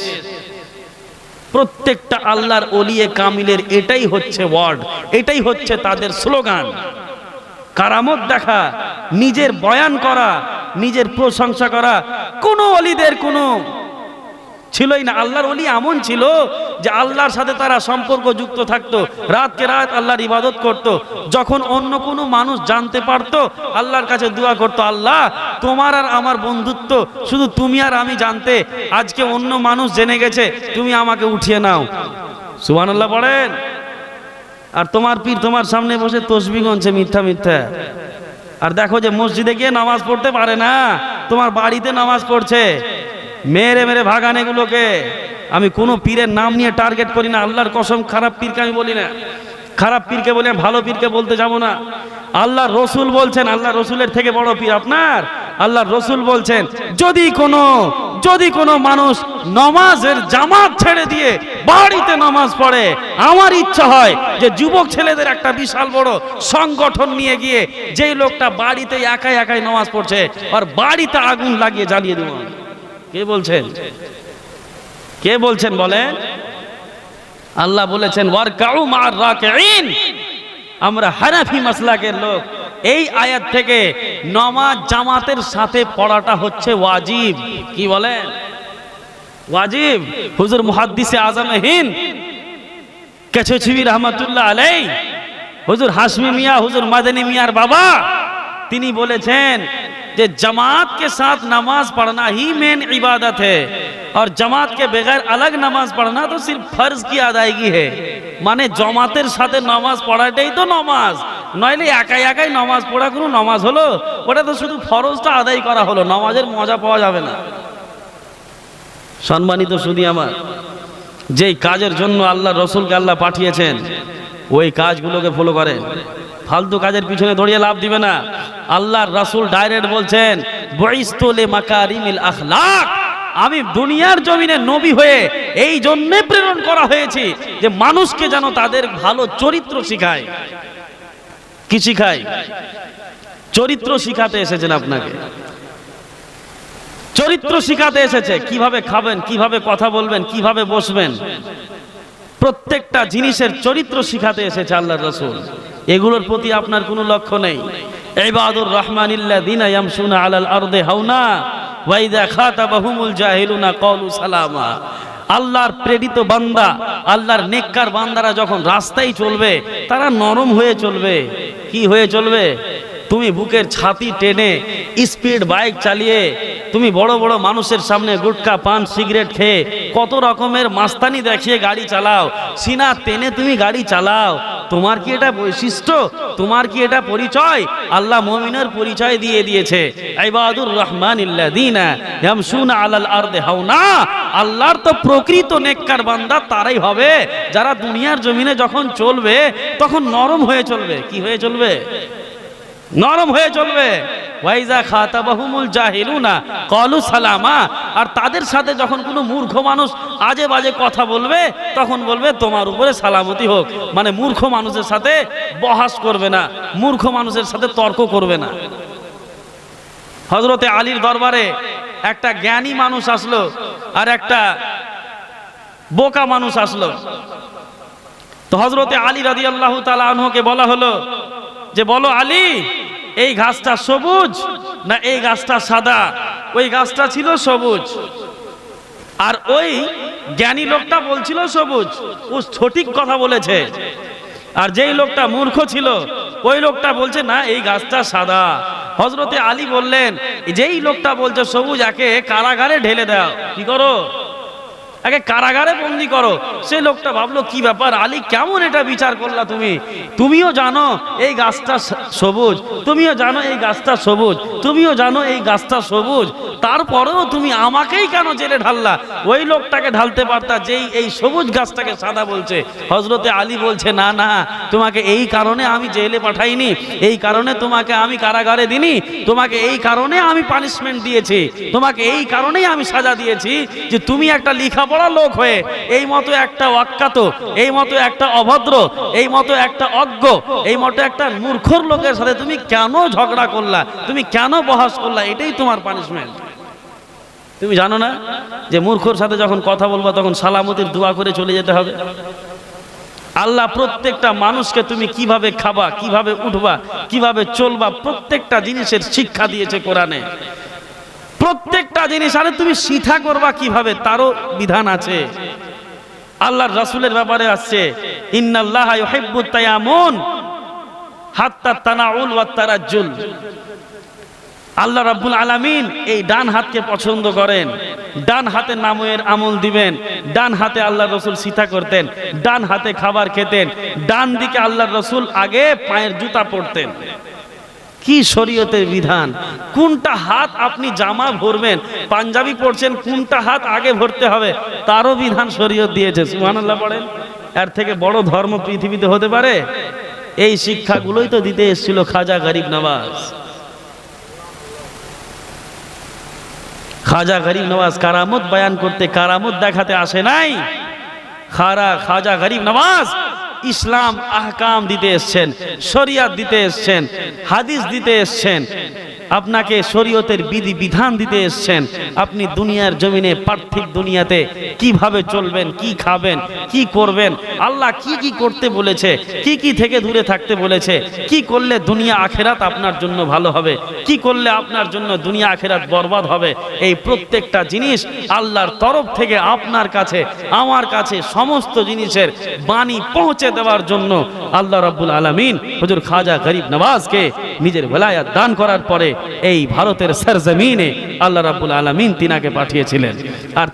প্রত্যেকটা আল্লাহর ওলিয়ে কামিলের এটাই হচ্ছে ওয়ার্ড, এটাই হচ্ছে তাদের স্লোগান। কারামত দেখা, নিজের বয়ান করা, নিজের প্রশংসা করা কোনো ওলিদের কোনো ছিলই না। আল্লাহর ওলি এমন ছিল যে আল্লাহর সাথে তারা সম্পর্ক যুক্ত থাকতো, রাতকে রাত আল্লাহর ইবাদত করত। যখন অন্য কোনো মানুষ জানতে পারতো, আল্লাহর কাছে দোয়া করতো, আল্লাহ তোমার আর আমার বন্ধুত্ব শুধু তুমি আর আমি জানতে, আজকে অন্য মানুষ জেনে গেছে, তুমি আমাকে উঠিয়ে নাও। সুবহানাল্লাহ পড়েন। আর তোমার পীর তোমার সামনে বসে তসবিহ গুনছে মিথ্যা মিথ্যা। আর দেখো যে মসজিদে গিয়ে নামাজ পড়তে পারে না, তোমার বাড়িতে নামাজ পড়ছে। মেরে মেরে ভাগান এগুলোকে। আমি কোনো পীরের নাম নিয়ে টার্গেট করি না, আল্লাহর কসম খারাপ পীরকে আমি বলি না, খারাপ পীরকে বলি, ভালো পীরকে বলতে যাবো না। আল্লাহর রসুল বলছেন, আল্লাহ রসুলের থেকে বড় পীর আপনার? আল্লাহর রসুল বলছেন যদি কোনো মানুষ নামাজের জামাত ছেড়ে দিয়ে বাড়িতে নামাজ পড়ে, আমার ইচ্ছা হয় যে যুবক ছেলেদের একটা বিশাল বড় সংগঠন নিয়ে গিয়ে যেই লোকটা বাড়িতে একাই একাই নামাজ পড়ছে আর বাড়িতে আগুন লাগিয়ে জ্বালিয়ে দেব। কে বলছেন? কে বলছেন বলেন? আল্লাহ বলেছেন ওয়ারকাউ মা'আর রাকিঈন। আমরা হানাফি মাসলাকের লোক। এই আয়াত থেকে নামাজ জামাতের সাথে পড়াটা হচ্ছে ওয়াজিব। কি বলেন? ওয়াজিব। হুজুর মুহাদ্দিসে আজমে হিন্দ কাছাছবি রহমাতুল্লাহ আলাইহি, হুজুর হাশমি মিয়া, হুজুর মাদানী মিয়ার বাবা, তিনি বলেছেন যে जमात के साथ नमाज पढ़ना ही मेन इबादत है और जमात के बगैर अलग नमाज पढ़ना तो सिर्फ फर्ज की अदायगी है। माने जमातेर साथे नमाज पढ़ाटाई तो नमाज, नইলে একাই একাই নামাজ পড়া কোনো নামাজ হলো? ওটা তো শুধু ফরজটা আদায় করা হলো, নামাজের মজা পাওয়া যাবে না। সম্মানিত সুধী আমার, যেই কাজের জন্য আল্লাহ রসুলকে আল্লাহ পাঠিয়েছেন ওই কাজগুলোকে ফলো করেন। ফালতু কাজের পিছনে দৌড়িয়ে লাভ দিবে না। আল্লাহর রাসূল ডাইরেক্ট বলছেন বুইস্তু লিমাকারিমিল আখলাক, আমি দুনিয়ার জমিনে নবী হয়ে এই জন্যে প্রেরণ করা হয়েছি যে মানুষকে যেন তাদের ভালো চরিত্র শিখায়। কি শিখায়? চরিত্র শিখাতে এসেছেন আপনাকে, চরিত্র শিখাতে এসেছে। কিভাবে খাবেন, কিভাবে কথা বলবেন, কিভাবে বসবেন, প্রত্যেকটা জিনিসের চরিত্র শিখাতে এসেছে আল্লাহর রাসূল। এগুলোর প্রতি আপনার কোনো লক্ষ্য নেই। ইবাদুর রহমানিল্লাযিনা ইয়ামশুনা আলাল আরদি হাওনা ওয়া ইযা খাতাবাহুমুল জাহিলুনা ক্বালু সালামা। আল্লাহর প্রেরিত বান্দা, আল্লাহর নেককার বান্দারা যখন রাস্তায় চলবে তারা নরম হয়ে চলবে। কি হয়ে চলবে? তুমি বুকের ছাতি টেনে স্পিড বাইক চালিয়ে, তুমি বড় বড় মানুষের সামনে গুটকা পান সিগারেট খেয়ে কত রকমের মাস্তানি দেখিয়ে গাড়ি চালাও, সিনা টেনে তুমি গাড়ি চালাও, তোমার কি এটা বৈশিষ্ট্য? তোমার কি এটা পরিচয়? আল্লাহ মুমিনের পরিচয় দিয়ে দিয়েছে ইবাদুর রহমানিল্লাযিনা ইয়ামশুনা আলাল আরদি হাওনা। আল্লাহর তো প্রকৃত নেককার বান্দা তারাই হবে যারা দুনিয়ার জমিনে যখন চলবে তখন নরম হয়ে চলবে। কি হয়ে চলবে? নরম হয়ে চলবে। ওয়াইজা খাতাবাহুমুল জাহিলুনা ক্বালু সালামা। আর তাদের সাথে যখন কোনো মূর্খ মানুষ আজে বাজে কথা বলবে তখন বলবে তোমার উপরে সালামতি হোক। মানে মূর্খ মানুষের সাথে বহাস করবে না, মূর্খ মানুষের সাথে তর্ক করবে না। হযরতে আলীর দরবারে একটা জ্ঞানী মানুষ আসলো আর একটা বোকা মানুষ আসলো। তো হযরতে আলী রাদিয়াল্লাহু তাআলা আনহুকে বলা হলো যে বলো আলী, এই গাছটা সবুজ না এই গাছটা সাদা? ওই গাছটা ছিল সবুজ আর ওই জ্ঞানী লোকটা বলছিল সবুজ। ও সঠিক কথা বলেছে। আর যেই লোকটা মূর্খ ছিল ওই লোকটা বলছে না এই গাছটা সাদা। হযরতে আলী বললেন যেই লোকটা বলছে সবুজ একে কারাগারে ঢেলে দাও। কি করো? একে কারাগারে বন্দি করো। সেই লোকটা ভাবলো কি ব্যাপার আলী, কেমন এটা বিচার করলা তুমি? তুমিও জানো এই গাছটা সবুজ, তুমিও জানো এই গাছটা সবুজ, তুমিও জানো এই গাছটা সবুজ, তারপরেও তুমি আমাকেই কেন জেলে ঢাললা? ওই লোকটাকে ঢালতে পারতা যেই এই সবুজ গাছটাকে সাদা বলছে। হযরতে আলী বলছে না না, তোমাকে এই কারণে আমি জেলে পাঠাইনি, এই কারণে তোমাকে আমি কারাগারে দিনি, তোমাকে এই কারণে আমি পানিশমেন্ট দিয়েছি, তোমাকে এই কারণেই আমি সাজা দিয়েছি যে তুমি একটা লিখা বড় লোক হয়ে এই মতো একটা অজ্ঞাত, এই মতো একটা অভদ্র, এই মতো একটা অজ্ঞ, এই মতো একটা মূর্খর লোকের সাথে তুমি কেন ঝগড়া করলা, তুমি কেন বহাস করলা? এটাই তোমার পানিশমেন্ট। তুমি জানো না যে মূর্খর সাথে যখন কথা বলবা তখন সালামতির দোয়া করে চলে যেতে হবে? আল্লাহ প্রত্যেকটা মানুষকে তুমি কিভাবে খাবা, কিভাবে উঠবা, কিভাবে চলবা, প্রত্যেকটা জিনিসের শিক্ষা দিয়েছে কোরআনে। প্রত্যেকটা জিনিস। আরে তুমি শিথা করবা কিভাবে তারও বিধান আছে। আল্লাহর রাসূলের ব্যাপারে আসছে ইন্নাল্লাহা ইউহিব্বুত তায়ামুন হাত্তা তানাউল ওয়াত তারাজ্জুল। আল্লাহ রাব্বুল আলামিন এই ডান হাতকে পছন্দ করেন। ডান হাতে নামের আমল দিবেন। ডান হাতে আল্লাহর রাসূল শিথা করতেন, ডান হাতে খাবার খেতেন, ডান দিকে আল্লাহর রাসূল আগে পায়ের জুতা পরতেন। কি শরীয়তের বিধান! কোনটা হাত আপনি জামা ভরবেন, পাঞ্জাবি পরছেন, কোনটা হাত আগে ভরতে হবে তারও বিধান শরীয়ত দিয়েছে। সুবহানাল্লাহ পড়েন। এর থেকে বড় ধর্ম পৃথিবীতে হতে পারে? এই শিক্ষাগুলোই তো দিতে এসেছিল খাজা গরিব নওয়াজ। খাজা গরিব নওয়াজ কারামত বয়ান করতে, কারামত দেখাতে আসে নাই। খাজা গরিব নওয়াজ ইসলাম আহকাম দিতে এসছেন, শরিয়ত দিতে এসছেন, হাদিস দিতে এসছেন, আপনাকে শরীয়তের বিধি বিধান দিতে এসছেন। আপনি দুনিয়ার জমিনে পার্থিব দুনিয়াতে কিভাবে চলবেন, কি খাবেন, কি করবেন, আল্লাহ কি কি করতে বলেছে, কি কি থেকে দূরে থাকতে বলেছে, কি করলে দুনিয়া আখেরাত আপনার জন্য ভালো হবে, কি করলে আপনার জন্য দুনিয়া আখেরাত বরবাদ হবে, এই প্রত্যেকটা জিনিস আল্লাহর তরফ থেকে আপনার কাছে, আমার কাছে সমস্ত জিনিসের বাণী পৌঁছে দেওয়ার জন্য আল্লাহ রাব্বুল আলামিন হুজুর খাজা গরিব নওয়াজকে নিজের ওলায়াত দান করার পরে এই ভারতের সরজমিনে আল্লাহ রাব্বুল আলামিন তিনাকে পাঠিয়েছিলেন। আর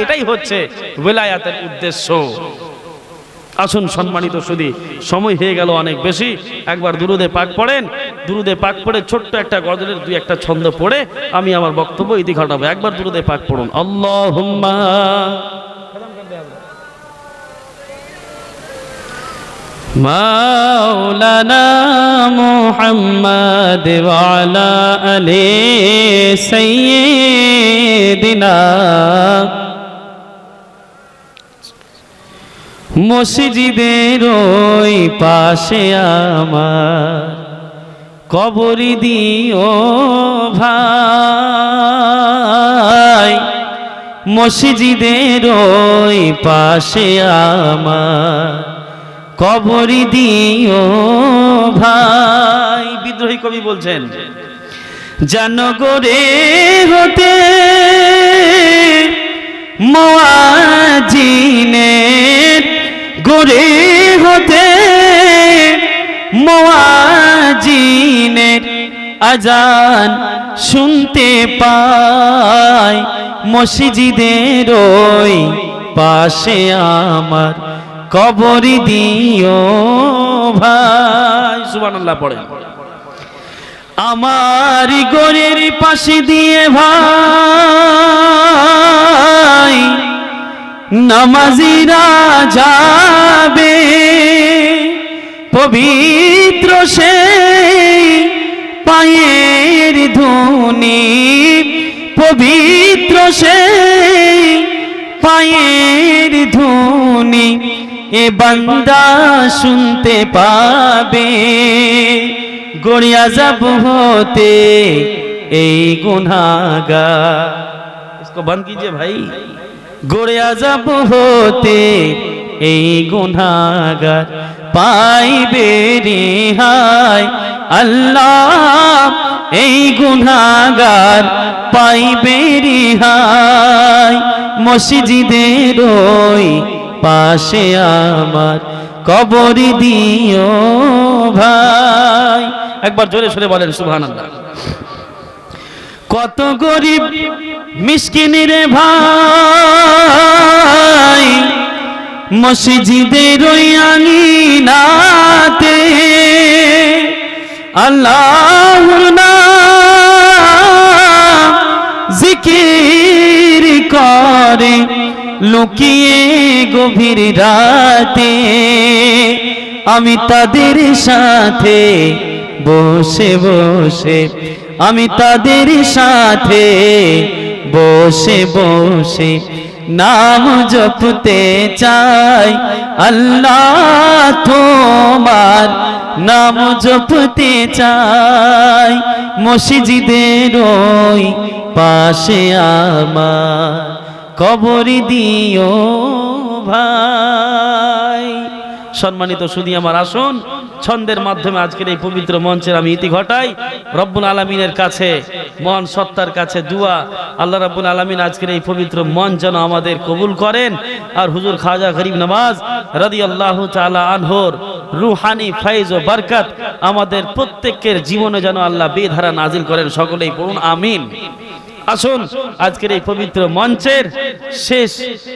এটাই হচ্ছে ওলায়াতের উদ্দেশ্য। আসুন সম্মানিত সুধী, সময় হয়ে গেল অনেক বেশি। একবার দুরুদে পাক পড়েন, দুরুদে পাক পড়ে ছোট্ট একটা গজলের দুই একটা ছন্দ পড়ে আমি আমার বক্তব্য ইতি ঘটাবো। একবার দুরুদে পাক পড়ুন। আল্লাহুম্মা মাওলানা মুহাম্মদ ওয়া আলা আলি সাইয়্যিদিনা মসজিদের ওই পাশে আমার কবর দিও ভাই, মসজিদের ওই পাশে আমার কবর দিও ভাই। বিদ্রোহী কবি বলছেন, জানগরে হতে মুয়াজ্জিনের গোরে হতে মুয়াজ্জিনের আজান শুনতে পাই, মসজিদের ওই পাশে আমার কবর দিও ভাই। সুবহানাল্লাহ পড়েন। আমার গোরের পাশে দিয়ে ভাই নামাজিরা যাবে, পবিত্র সেই পায়ের ধুনি, পবিত্র সেই পায়ের ধুনি এ বান্দা শুনতে পাবে। গড়ি আযাব होते এই गुनाहगार, इसको बंद कीजिए भाई। গড়ি আযাব होते এই गुनाहगार পাইবে রেহাই, আল্লাহ এই গুনাহগার পাইবে রেহাই, মসজিদের ওই পাশে আমার কবর দিও ভাই। একবার জোরে সরে বলেন সুবহানাল্লাহ। কত গরিব মিসকিন রে ভাই মসজিদের ওই আঙিনাতে আল্লাহর নাম জিকির করে লুকিয়ে গভীর রাতে, আমি তাদের সাথে বসে বসে, আমি তাদের সাথে বসে বসে নাম জপতে চাই, আল্লাহ তোমার নাম জপতে চাই, মসজিদের ওই পাশে আমার কবর দিও ভাই। সম্মানিত সুধী আমার, আসুন ছন্দের মাধ্যমে আজকের এই পবিত্র মঞ্চের আমি ইতি ঘটাই। রব্বুল আলামিনের কাছে, মহান সত্তার কাছে দুয়া, আল্লাহ রাব্বুল আলামিন আজকের এই পবিত্র মঞ্চ যেন আমাদের কবুল করেন, আর হুজুর খাজা গরিব নওয়াজ রাদিয়াল্লাহু তাআলা আনহুর রুহানি ফয়েজ ও বরকত আমাদের প্রত্যেকের জীবনে যেন আল্লাহ বেধারা নাজিল করেন। সকলেই পড়ুন আমিন। আসুন আজকের এই পবিত্র মঞ্চের শেষ